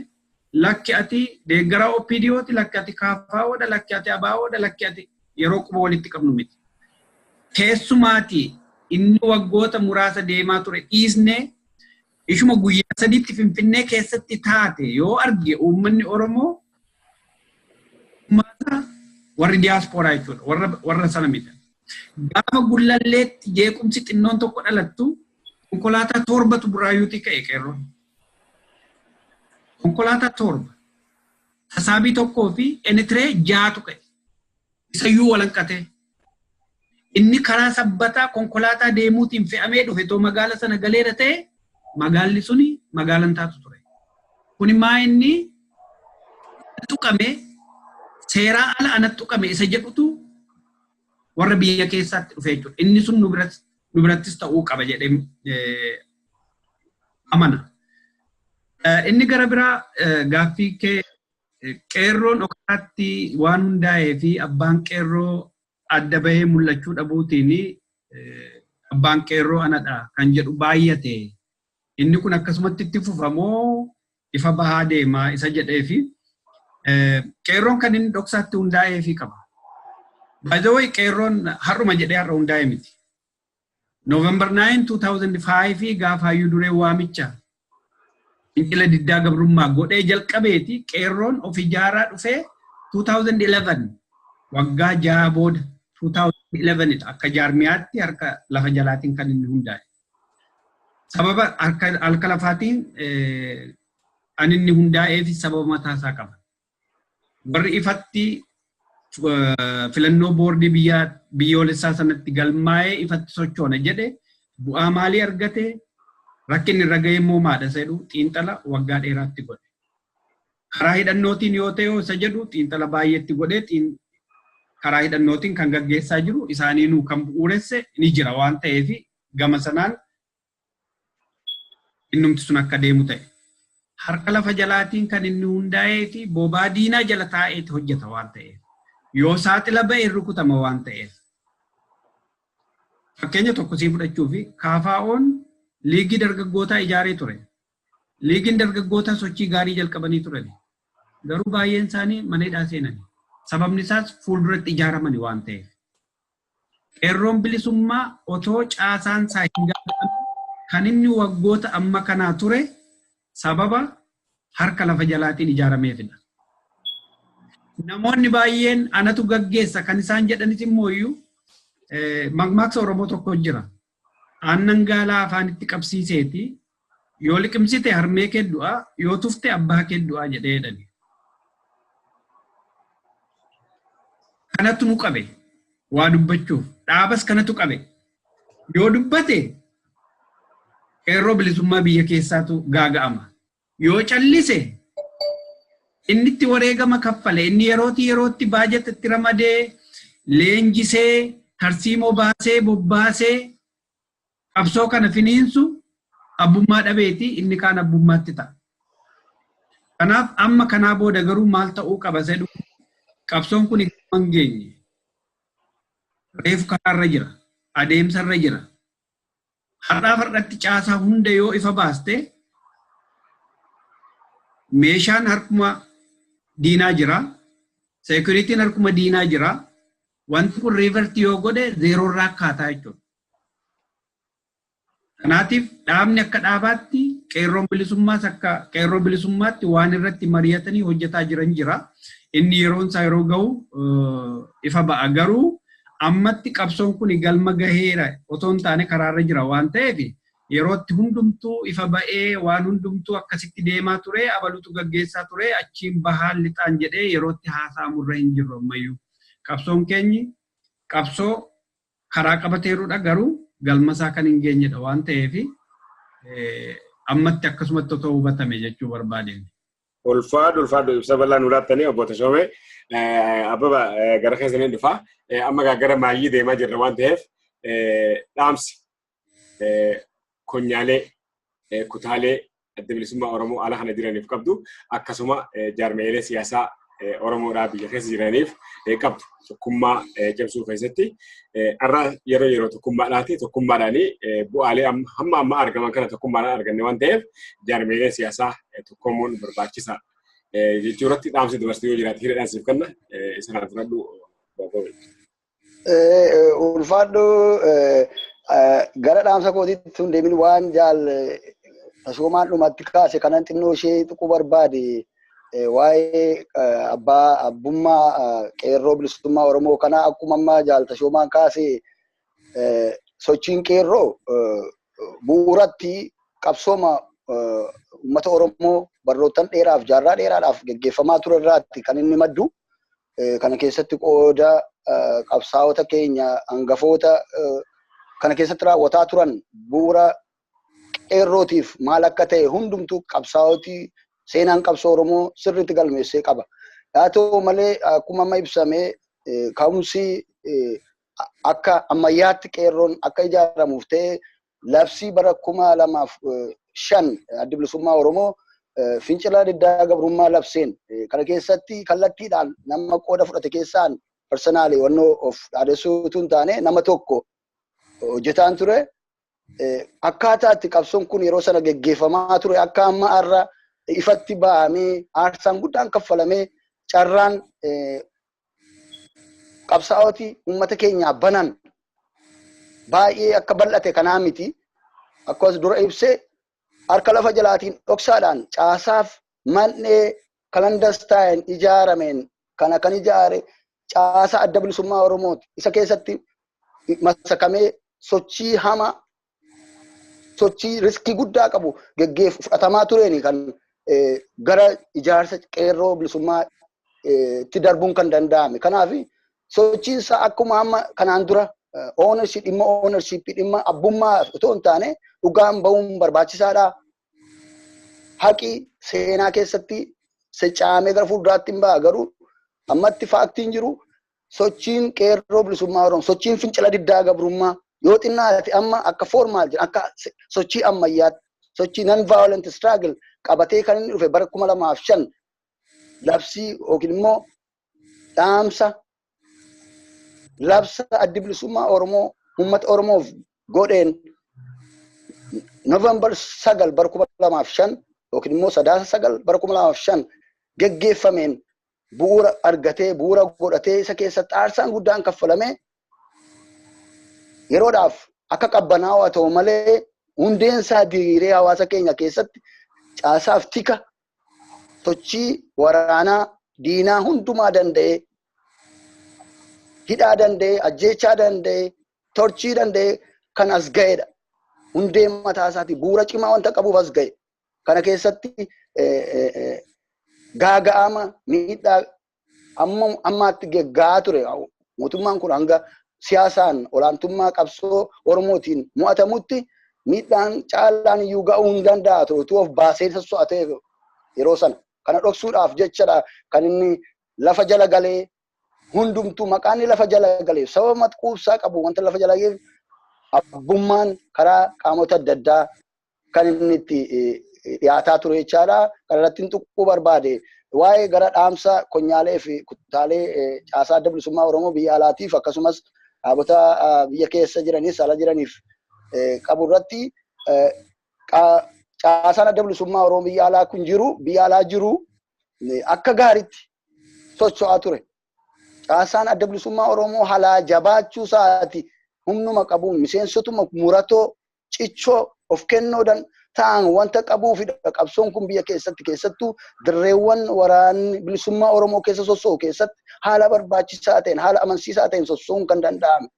lakki ati deeggaraa OPDO'ti lakki ati KFO'dha lakki ati ABO'dha lakki ati yeroo quba walitti qabnu miti. Keessumaati inni waggoota muraasa deemaa ture dhiisnee ishuma guyyaa sadiitti Finfinnee keessatti taate yoo arge uummanni Oromoo uummata warri diyaasporaa jechuudha warra sana miti. Gaafa gullalleetti jeequmsi xinnoon tokko dhalattu konkolaataa torbatu buraayyuutii ka'e qeerroon. Konkolaataa torba tasaabii tokkoo fi enitiree jaatu ka'e. Isayyuu walanqatee. Inni karaa sabbataa konkolaataa deemuutiin fe'amee dhufe too magaala sana galeera ta'e magaalli suni magaalan taatu ture. Kuni maa inni tuqame seeraa ala anatti tuqame isa jedhutu warra biyya keessaatti dhufe jechuudha. Inni sun nu birattis ta'uu qaba jedhee amana. Inni gara biraa gaaffii kee qeerroon dhoksaatti waan hundaa'ee fi abbaan qeerroo adda bahee mul'achuu dhabuutiin abbaan qeerroo anadha kan jedhu baay'ate. Inni kun akkasumatti itti fufamoo ifa bahaa deemaa isa jedhee fi qeerroon kan inni dhoksaatti hundaa'ee fi qaba. By the way, qeerroon har'uma jedhee har'a hundaa'e miti. November 9, 2005 gaafa hayyuu duree waamicha fincila diddaa gabrummaa godhee jalqabeeti qeerroon of ijaaraa dhufee 2011 waggaa jaha booda 2011 akka jaarmiyaatti harka lafa jalaatiin kan inni hundaa'e. Sababa harka lafaatiin an inni hundaa'ee fi sababa mataasaa qaba. Warri ifatti filannoo boordii biyyoolessaa sanatti galmaa'ee ifatti sochoona jedhe bu'aa maalii argate rakkinni irra ga'ee immoo maadha jedhu xiinxala waggaa dheeraatti godhe. Karaa hidhannootiin yoo ta'e isa jedhu xiinxala baay'eetti godhee karaa hidhannootiin kan gaggeessaa jiru isaaniinuu kan bu'uuresse ni jira waan ta'eef gama sanaan innumti sun akka deemu ta'e. Harka lafa jalaatiin kan inni hundaa'ee fi bobaa diinaa jala taa'eeti hojjeta waan ta'eef. Yoo saaxila ba'e rukutama waan ta'eef. Fakkeenya tokko sii fudhachuu fi KFO'n liigii dargaggootaa ijaaree ture. Liigiin dargaggootaa sochii gaarii jalqabanii turan. Garuu baay'een isaanii mana hidhaa seenani. Sababni isaas fuulduratti ijaaramani waan ta'eef. Qeerroon bilisummaa otoo caasaan isaa hin gaafatamin kan inni waggoota amma kanaa ture sababa harka lafa jalaatiin ijaarameefidha. Namoonni baay'een anatu gaggeessa kan isaan jedhanis immoo mammaaksa Oromoo tokko jira. Aannan gaalaa afaanitti qabsiiseeti yoo liqimsite harmee kee du'a yoo tufte abbaa kee du'a jedhee jedhani. Kanatu nu qabe waa dubbachuuf dhaabas kanatu qabe yoo dubbate qeerroo bilisummaa biyya keessaatu gaaga'ama yoo callise inni itti wareegama kaffale inni yerootti baajata itti ramadee leenjisee tarsiimoo baasee bobbaasee qabsoo kana finiinsu abbummaa dhabeeti inni kaan abbummaatti ta'a. Kanaaf amma kanaa booda garuu maal ta'uu qaba jedhu qabsoon kun hin geenye. Reefu karaarra jira, adeemsarra jira. Har'aaf har'atti caasaa hunda yoo ifa baaste meeshaan harkuma diinaa jira, seekuritiin harkuma diinaa jira. Wanti kun riivartii yoo godhe zeeroo irraa akkaataa jechuudha. Kanaatiif dhaabni akka dhaabaatti qeerroon bilisummaas akka qeerroo bilisummaatti waan irratti mari'atanii hojjetaa jiran jira. Inni yeroon isaa yeroo ga'u ifa ba'a garuu ammatti qabsoon kun galma gaheera otoo hin taane karaarra jira waan ta'eef yerootti hundumtuu ifa ba'ee waan hundumtuu akkasitti deemaa ture abalutu gaggeessaa ture achiin bahaan lixaan jedhee yerootti haasa'amurra hin jirru ammayyuu. Qabsoon keenyi qabsoo karaa qabateerudha garuu galmasaa kan hin geenyedha waan ta'eef ammatti akkasumatti otoo hubatame jechuu barbaadeen. Ulfaadhu ibsa bal'aa nu laattanii obbo Tashoomee Abbaba gara keessaniin dhufaa amma gara maayyii deemaa jirra waan ta'eef dhaamsi konyaalee kutaalee adda bilisummaa Oromoo ala kana jiraniif qabdu akkasuma jaarmeelee siyaasaa Oromoodhaa biyya keessa jiraniif qabdu tokkummaa cimsuu keessatti har'a yeroo tokkummaadhaati tokkummaadhaanii bu'aalee hamma amma argaman kana tokkummaadhaan arganne waan ta'eef jaarmeelee siyaasaa tokkoomuun barbaachisaa jechuu irratti dhaamsi dabarsitee yoo jiraate hiriidhaan siif kenna isaan fudhadhu. Ulfaadhu gara dhaamsa kootiitti hin deemin waan jaal Tashoomaan dhumatti kaase kanan xinnoo ishee tuquu barbaade. Waa'ee abbummaa qeerroo bilisummaa Oromoo kana akkuma ammaa jaal Tashoomaan kaase sochiin qeerroo bu'uuratti qabsooma uummata Oromoo barrootan dheeraaf jaarraa dheeraadhaaf gaggeeffamaa ture irraatti kan inni maddu. Kana keessatti qooda qabsaa'ota keenya hangafoota kana keessatti raawwataa turan bu'uura qeerrootiif maal akka ta'e hundumtuu qabsaa'otii seenaan qabsoo Oromoo sirriitti galmeessee qaba. Haa ta'u malee akkuma amma ibsame ka'umsi akka ammayyaatti qeerroon akka ijaaramuuf ta'e labsii bara 2005 adda bilisummaa Oromoo fincilaa diddaa gabrummaa labseen kana keessatti kallattiidhaan nama qooda fudhate keessaan personaalii wannoo of dhaadessuutu hin taane nama tokko hojjetaan ture. Akkaataatti qabsoon kun yeroo sana gaggeeffamaa ture akka amma har'a ifatti ba'amee aarsaan guddaan kaffalamee carraan qabsaa'oti uummata keenyaa banan baay'ee akka bal'ate kanaa miti. Akkas dura ibsee harka lafa jalaatiin dhoksaadhaan caasaaf man'ee kalandastaayin ijaarameen kana kan ijaare caasaa adda bilisummaa Oromooti. Isa keessatti masakamee sochii hama sochii riskii guddaa qabu fudhatamaa tureeni kan gara ijaarsa qeerroo bilisummaa itti darbuun kan danda'ame. Kanaaf sochiin isaa akkuma amma kanaan dura ownership dhimma abbummaa otoo hin taane dhugaan bahuun barbaachisaadha. Haqi seenaa keessatti secaamee gara fuulduraatti hin ba'a garuu ammatti faaktiin jiru sochiin qeerroo bilisummaa Oromoo sochiin fincila diddaa gabrummaa yoo xinnaate amma akka formaal jira akka sochii ammayyaatti sochii non-violent struggle qabatee kan inni dhufe bara 2005 labsii yookiin immoo dhaamsa labsa adda bilisummaa Oromoo uummata Oromoof godheen November 9 bara 2005 yookiin immoo Sadaasa 9 bara 2005 gaggeeffameen bu'uura argatee bu'uura godhatee isa keessatti aarsaan guddaan kaffalamee yeroodhaaf akka qabbanaa'u haa ta'u malee hundeen isaa diriiree hawaasa keenya keessatti caasaaf tika sochii waraanaa diinaa hundumaa danda'ee hidhaa danda'ee ajjeechaa danda'ee torchii danda'ee kan as ga'edha. Hundeen mataa isaatii bu'uura cimaa wanta qabuuf as ga'e. Kana keessatti gaaga'ama miidhaa ammaatti gagga'aa ture. Mootummaan kun hanga siyaasaan olaantummaa qabsoo Oromootiin mo'atamutti miidhaan caalaan iyyuu ga'uu hin danda'a ture. Utuu of baasee sosso'atee yeroo sana. kana dhoksuudhaaf jechadha kan inni lafa jala galee hundumtuu maqaan lafa jala galee sababa matquubsaa qabu wanta lafa jala galee abbummaan karaa qaamota adda addaa kan inni itti dhiyaataa ture jechaadha. Kanarratti tuquu barbaade waa'ee gara dhaamsa konyaalee fi kutaalee caasaa adda bilisummaa Oromoo biyya alaatiif akkasumas dhaabota biyya keessa jiranis ala jiraniif qabu irratti caasaan adda bilisummaa Oromoo biyya alaa kun jiru biyya alaa jiru akka gaariitti socho'aa ture. Caasaan adda bilisummaa Oromoo halaa jabaachuu isaati humnuma qabuun miseensotuma muratoo cichoo of kennoodhaan ta'an wanta qabuuf qabsoon kun biyya keessattuu dirreewwan waraanni bilisummaa Oromoo keessa sossoo'u keessatti haala barbaachisaa ta'een haala amansiisaa ta'een sossoo'uun kan danda'ame.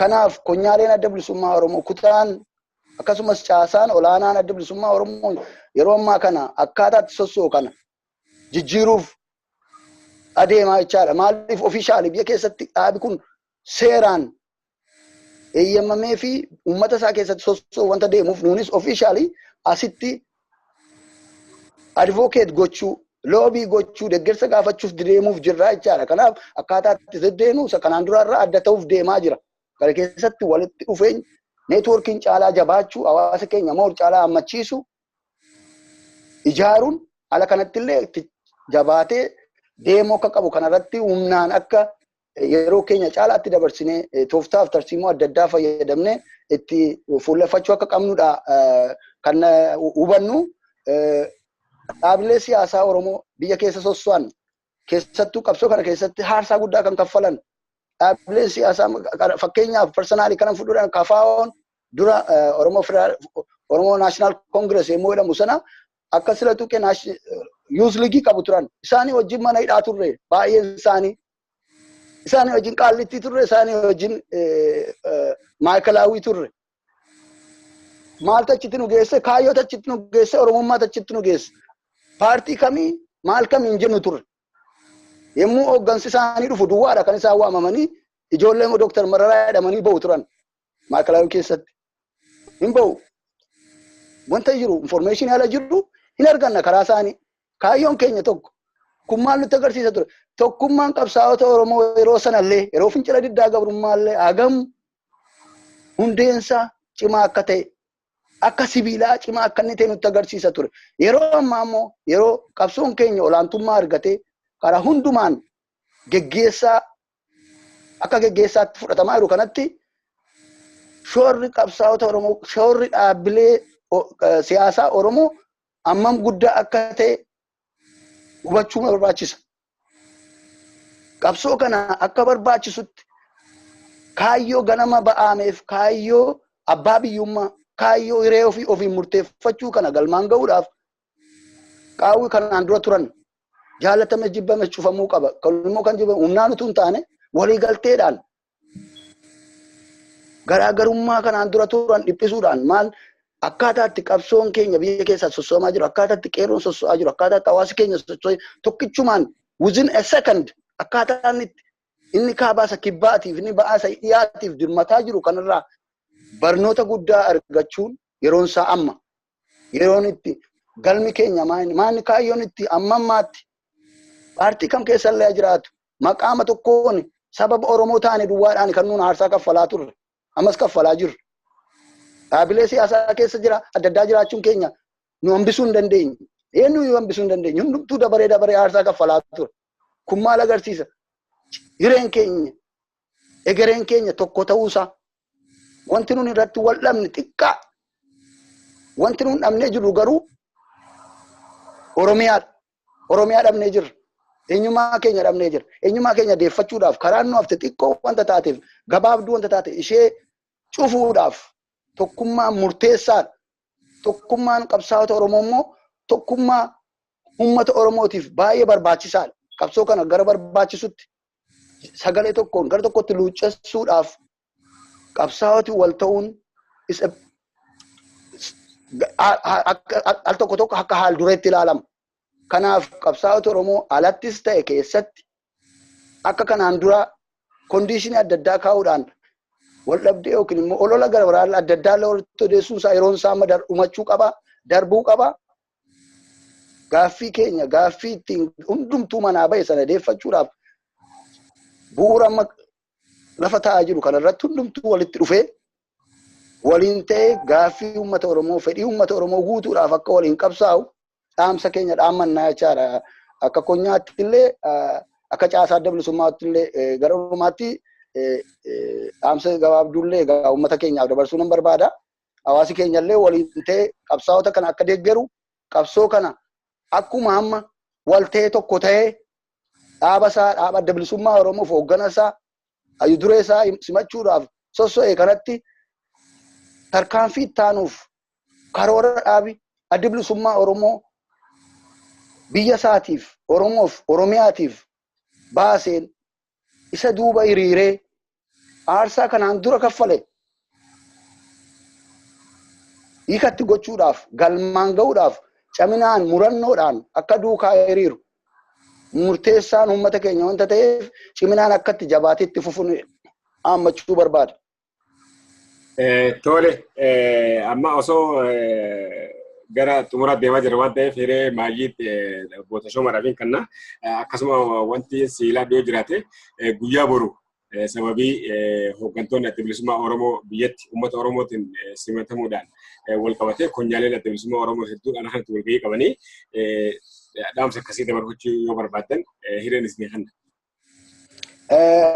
Kanaaf konyaaleen adda bilisummaa Oromoo kutaan akkasumas caasaan olaanaan adda bilisummaa Oromoo yeroo ammaa kana akkaataatti sossoo'u kana jijjiiruuf adeemaa jechaadha. Maaliif ofiishaalii biyya keessatti dhaabi kun seeraan eeyyamamee fi uummata isaa keessatti sossoo'u wanta deemuuf nuunis ofiishaalii asitti advocate gochuu loobii gochuu deeggarsa gaafachuuf deemuuf jirra jechaadha. Kanaaf akkaataatti deddeenu kanaan duraarraa adda ta'uuf deemaa jira. Kana keessatti walitti dhufeenya neetwoorkiin caalaa jabaachuu hawaasa keenya moor caalaa hammachiisu ijaaruun ala kanatti illee itti jabaatee deemuu akka qabu kanarratti humnaan akka yeroo keenya caalaatti dabarsinee tooftaaf tarsiimoo adda addaa fayyadamne itti fuulleffachuu akka qabnudha kan hubannu. Dhaabilee siyaasaa Oromoo biyya keessa sosso'an keessattuu qabsoo kana keessatti haarsaa guddaa kan kaffalan dhaabileen siyaasaa fakkeenyaaf personaalii kana fudhuudhaan KFO'n dura Oromoo National Congress yommuu jedhamu sana akka sila tuqee Youth League qabu turan. Isaanii wajjin mana hidhaa turre baay'een isaanii wajjin qaallittii turre isaanii wajjin maayikalaawwii turre. Maal tachitti nu geesse kaayyoo tachitti nu geesse Oromummaa tachitti nu geesse paartii kamii maal kamiin jennu turre. Yommuu hooggansi isaanii dhufu duwwaadha kan isaan waamamanii ijoolleen Dr. Mararaa jedhamanii bahu turan maayikalaawwii keessatti hin bahu. Wanta jiru information ala jiru hin arganna karaa isaanii. Kaayyoon keenya tokko kun maal nutti agarsiisa ture tokkummaan qabsaa'ota Oromoo yeroo sanallee yeroo fincila diddaa gabrummaallee hagam hundeensaa cimaa akka ta'e akka sibiilaa cimaa akka inni ta'e nutti agarsiisa ture. Yeroo ammaa immoo yeroo qabsoon keenya olaantummaa argatee karaa hundumaan akka geggeessaatti fudhatamaa jiru kanatti shoorri qabsaa'ota Oromoo shoorri dhaabbilee siyaasaa Oromoo ammam guddaa akka ta'e hubachuu barbaachisa. Qabsoo kana akka barbaachisutti kaayyoo ganama ba'aameef kaayyoo abbaa biyyummaa kaayyoo hiree ofii murteeffachuu kana galmaan ga'uudhaaf qaawwi kanaan dura turan jaalatame jibbame cufamuu qaba. Kanimmoo kan jibbame humnaan utuu hin taane walii galteedhaan garaagarummaa kanaan dura turan dhiphisuudhaan maal akkaataatti qabsoon keenya biyya keessaa sossoomaa jiru akkaataatti qeerroon sosso'aa jiru akkaataatti hawaasi keenya sossoo'ee tokkichumaan within a second akkaataan inni kaabaasa kibbaatiif inni ba'aasa dhiyaatiif dirmataa jiru kanarraa barnoota guddaa argachuun yeroon isaa amma. Yeroon itti galmi keenya maanni kaayyoon itti ammammaatti paartii kam keessallee jiraatu maqaama tokkoon sababa Oromoo taane duwwaadhaan kan nuun aarsaa kaffalaa turre ammas kaffalaa jirru. Dhaabilee siyaasaa keessa jira adda addaa jiraachuun keenya nu hambisuu hin dandeenye. Eenyu hambisuu hin dandeenye. Hundumtuu dabaree aarsaa kaffalaa ture. Kun maal agarsiisa? Hireen keenya egereen keenya tokko ta'uusaa. Wanti nuun irratti wal dhabne xiqqaa. Wanti nuun dhabnee jirru garuu Oromiyaadha. Oromiyaa dhabnee jirra. Eenyummaa keenya dhabnee jirra. Eenyummaa keenya deeffachuudhaaf karaan nu hafte xiqqoo wanta taateef gabaabduu wanta taate ishee cufuudhaaf tokkummaan murteessaadha. Tokkummaan qabsaa'ota Oromoo immoo tokkummaa uummata Oromootiif baay'ee barbaachisaadha. Qabsoo kana gara barbaachisutti sagalee tokkoon gara tokkotti luuccessuudhaaf qabsaa'oti wal ta'uun al tokko akka haal dureetti ilaalama. Kanaaf qabsaa'ota Oromoo alattis ta'e keessatti akka kanaan dura kondiishinii adda addaa kaa'uudhaan wal dhabdee yookiin immoo olola gara biraa adda addaa walitti odeessuun isaa yeroon isaa amma dhumachuu qaba, darbuu qaba. gaaffii keenya gaaffii ittiin hundumtuu manaa bahe sana deeffachuudhaaf bu'uura amma lafa taa'aa jiru kanarratti hundumtuu walitti dhufee waliin ta'ee gaaffii uummata Oromoo fedhii uummata Oromoo guutuudhaaf akka waliin qabsaa'u dhaamsa keenya dhaammannaa jechaadha. Akka konyaatti illee akka caasaa adda bilisummaatti illee gara Oromaatti dhaamsa gabaabduullee uummata keenyaaf dabarsuu nan barbaada. Hawaasi keenya illee waliin ta'ee qabsaa'ota kana akka deeggaru qabsoo kana akkuma amma wal ta'ee tokko ta'ee dhaaba adda bilisummaa Oromoof hooggana isaa hayyu duree isaa simachuudhaaf sosso'ee kanatti tarkaanfii ittaanuuf karoora dhaabi adda bilisummaa Oromoo biyya isaatiif Oromoof Oromiyaatiif baaseen isa duuba hiriiree aarsaa kanaan dura kaffale hiikatti gochuudhaaf galmaan ga'uudhaaf caminaan murannoodhaan akka duukaa hiriiru murteessaan uummata keenya wanta ta'eef ciminaan akkatti jabaatetti fufuun aammachuu barbaada. Tole amma osoo gara xumuraa deemaa jira waan ta'eef hiree maayyiitti bootashoo maraafiin kanna akkasuma wanti siilaa dhiyoo jiraate guyyaa boru sababii hooggantoonni adda bilisummaa Oromoo biyyatti uummata Oromootiin simatamuudhaan wal qabatee konyaaleen adda bilisummaa Oromoo hedduu ana kanatti wal gahii qabanii dhaamsa akkasii dabarfachuu yoo barbaaddan hireen isin kanna.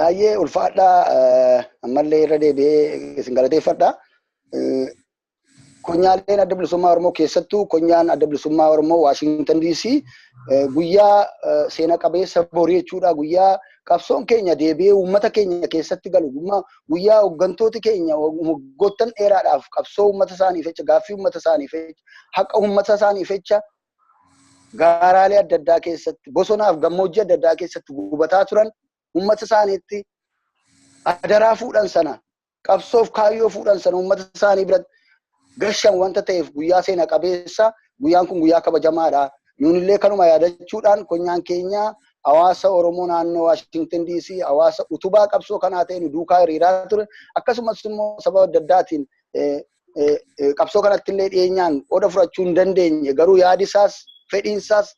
Ayyee ulfaadhaa ammallee irra deebi'ee isin galateeffadhaa. Konyaaleen adda bilisummaa Oromoo keessattuu konyaan adda bilisummaa Oromoo Waashingtan DC guyyaa seena qabeessa borii jechuudha. Guyyaa qabsoon keenya deebi'ee uummata keenya keessatti galu guyyaa hooggantooti keenya waggoottan dheeraadhaaf qabsoo uummata isaaniif jecha gaaffii uummata isaaniif jecha haqa uummata isaaniif jecha gaaraalee adda addaa keessatti bosonaaf gammoojjii adda addaa keessatti gubataa turan uummata isaaniitti adaraa fuudhan sana qabsoof kaayyoo fuudhan sana uummata isaanii biratti gashan wanta ta'eef guyyaa seena qabeessa guyyaan kun guyyaa kabajamaadha. Nuunillee kanuma yaadachuudhaan konyaan keenya hawaasa Oromoo naannoo Washington DC hawaasa utubaa qabsoo kanaa ta'e nu duukaa hiriiraa ture. Akkasumas immoo sababa adda addaatiin qabsoo kanatti illee dhiyeenyaan qooda fudhachuu hin dandeenye garuu yaadisaas fedhiinsaas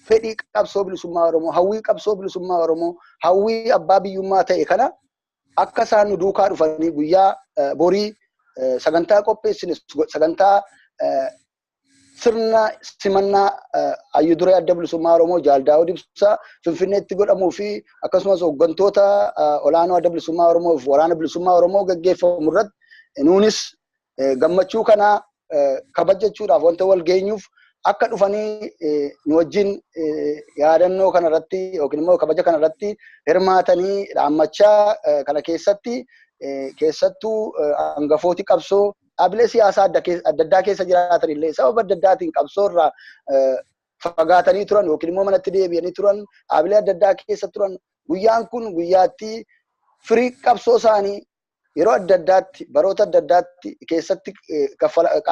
fedhii qabsoo bilisummaa Oromoo hawwii qabsoo bilisummaa Oromoo hawwii abbaa biyyummaa ta'e kana akka isaan nu duukaa dhufanii guyyaa borii sagantaa qopheessine sagantaa sirna simannaa hayyu duree adda bilisummaa Oromoo Jaal Daawud Ibsaa Finfinneetti godhamuu fi akkasumas hooggantoota olaanoo adda bilisummaa Oromoo fi waraana bilisummaa Oromoo gaggeeffamu irratti nuunis gammachuu kana kabajachuudhaaf wanta wal geenyuuf akka dhufanii nu wajjin yaadannoo kana irratti yookiin immoo kabaja kana irratti hirmaatanii dhaammachaa kana keessattuu hangafooti qabsoo dhaabilee siyaasaa adda addaa keessa jiraatan illee sababa adda addaatiin qabsoo irraa fagaatanii turan yookiin immoo manatti deebi'anii turan dhaabilee adda addaa keessa turan guyyaan kun guyyaatti firii qabsoo isaanii yeroo adda addaatti baroota adda addaatti keessatti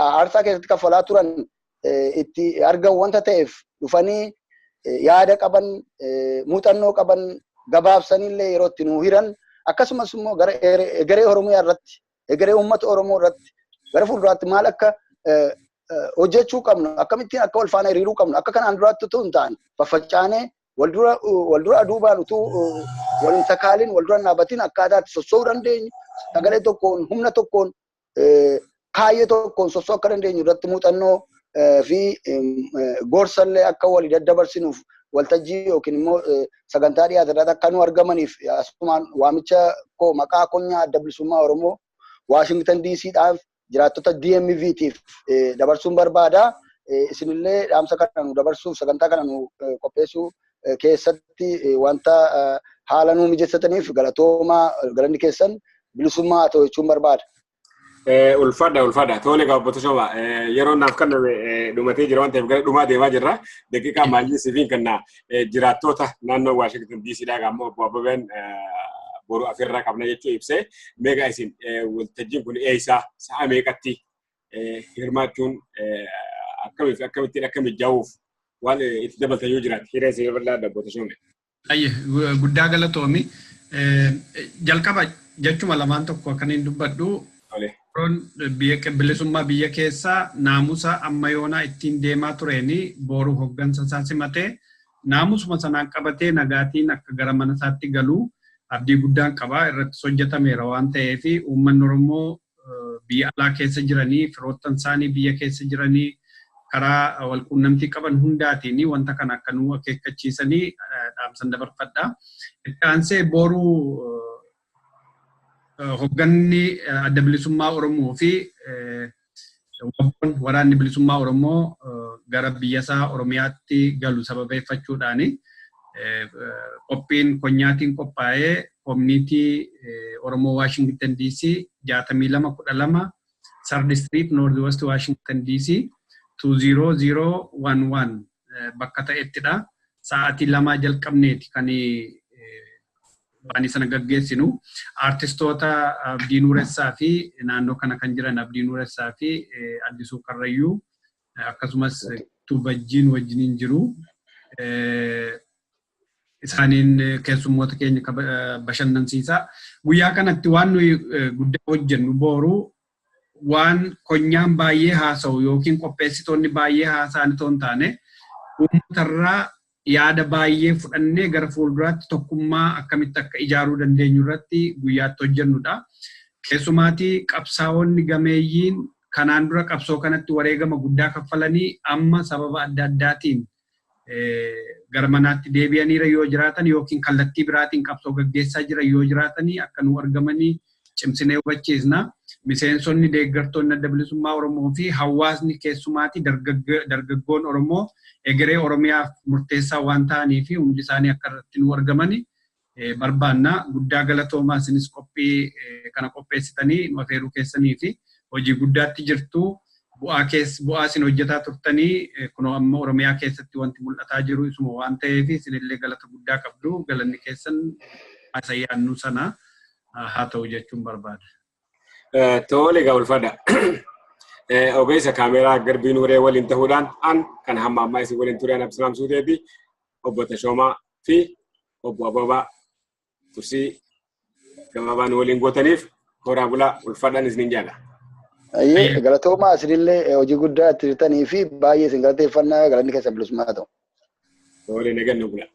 aarsaa keessatti kaffalaa turan itti argamu wanta ta'eef dhufanii yaada qaban muuxannoo qaban gabaabsanii illee yeroo itti nu hiran akkasumas immoo gara egeree Oromiyaa irratti egeree uummata Oromoo irratti gara fuulduraatti maal akka hojjechuu qabnu akkamittiin akka wal faana hiriiruu qabnu akka kanaan duraatti utuu hin taane faffacaanee wal dura aduubaan utuu waliin sakaalin wal dura dhaabatiin akkaataatti sossoo'uu dandeenyu sagalee tokkoon humna tokkoon kaayyoo tokkoon sossoo'uu akka dandeenyu irratti muuxannoo fi gorsallee akka walii daddabarsinuuf waltajjii yookiin immoo sagantaa dhiyaate irratti akka nu argamaniif asumaan waamicha koo maqaa konyaa adda bilisummaa Oromoo Washington DC dhaaf jiraattota DMV-tiif dabarsuun barbaada. Isinillee dhaamsa kana nu dabarsuuf sagantaa kana nu qopheessuu keessatti wanta haala nu mijeessataniif galanni keessan bilisummaa ta'u jechuun barbaada. Ulfaadha. Tole gaabbatoo shoma yeroo naaf kanname dhumatee jira waan ta'eef gara dhumaa deemaa jirra. Daqiiqaa maallii sifiin kanna jiraattota naannoo Washington DC dhaa gaammoo obbo Ababeen boru afirraa qabna jechuu ibsee meeqa isin waltajjiin kun eeysaa sa'a meeqatti hirmaachuun akkamittiin akka mijaa'uuf waan itti dabaltan yoo jiraate hiree isin bal'aa dabboota shome. Guddaa galatoomi jalqaba jechuma lamaan tokko akkaniin dubbadhu bilisummaa biyya keessaa naamusa amma yoonaa ittiin deemaa tureeni boru hoggansa isaa simatee naamusuma sanaan qabatee nagaatiin akka gara mana isaatti galuu abdii guddaan qabaa irratti hojjetameera waan ta'eef uummanni Oromoo biyya alaa keessa jiranii firoottan isaanii biyya keessa jiranii karaa walquunnamtii qaban hundaatiin wanta kana akka nu akeekkachiisanii dhaamsan dabarfadha. Itti aansee boruu hogganni adda bilisummaa Oromoo fi waraanni bilisummaa Oromoo gara biyyasaa Oromiyaatti galu sababeeffachuudhaani qophiin konyaatiin qophaa'ee community Oromoo Washington DC 6212 Third Street Northwest Washington DC 20011 bakka ta'ettidha. Sa'aatii 2 jalqabneeti kan waan sana gaggeessinu artistoota Abdii Nuuressaa fi naannoo kana kan jiran Abdii Nuuressaa fi Addisuu Karrayyuu akkasumas Tubajjiin wajjiniin jiru. Isaaniin keessummoota keenya bashannansiisa. Guyyaa kanatti waan nuyi guddaa hojjennu boru waan konyaan baay'ee haasa'u yookiin qopheessitoonni baay'ee haasa'an toon taane uummatarraa yaada baay'ee fudhannee gara fuulduraatti tokkummaa akkamitti akka ijaaruu dandeenyu irratti guyyaatti hojjennudha. Keessumaatii qabsaa'onni gameeyyiin kanaan dura qabsoo kanatti wareegama guddaa kaffalanii amma sababa adda addaatiin gara manaatti deebi'aniira yoo jiraatan yookiin kallattii biraatiin qabsoo gaggeessaa jiran yoo jiraatanii akka nu argamanii cimsinee hubachiisna. Miseensonni deeggartoonni adda bilisummaa Oromoo fi hawaasni keessumaatii dargaggoon Oromoo egeree Oromiyaaf murteessaa waan ta'anii fi hundi isaanii akka irratti nu argamani barbaanna. Guddaa galatoomaa isinis qophii kana qopheessitanii nu afeeruu keessanii fi hojii guddaatti jirtu. Bu'aa isin hojjetaa turtanii kunoo amma Oromiyaa keessatti wanti mul'ataa jiru isuma waan ta'eef isinillee galata guddaa qabdu. Galanni keessan haasayyaannuu sana haa ta'u jechuun barbaada. Tole egaa ulfaadha. Ogeessa kaameeraa Garbii Nuuree waliin ta'uudhaan kan hamma ammaa isin waliin tureen Absalaam Suuteeti, obbo Tashoomaa fi obbo Ababaa Tursii gabaabaan waliin gootaniif horaa bulaa ulfaadhaan isiniin jaala. Galatoomaa isinillee hojii guddaa itti jirtanii fi baay'ee isin galateeffannaa galanni keessa bilisummaa ta'u. Tole nagaan nu bulaa.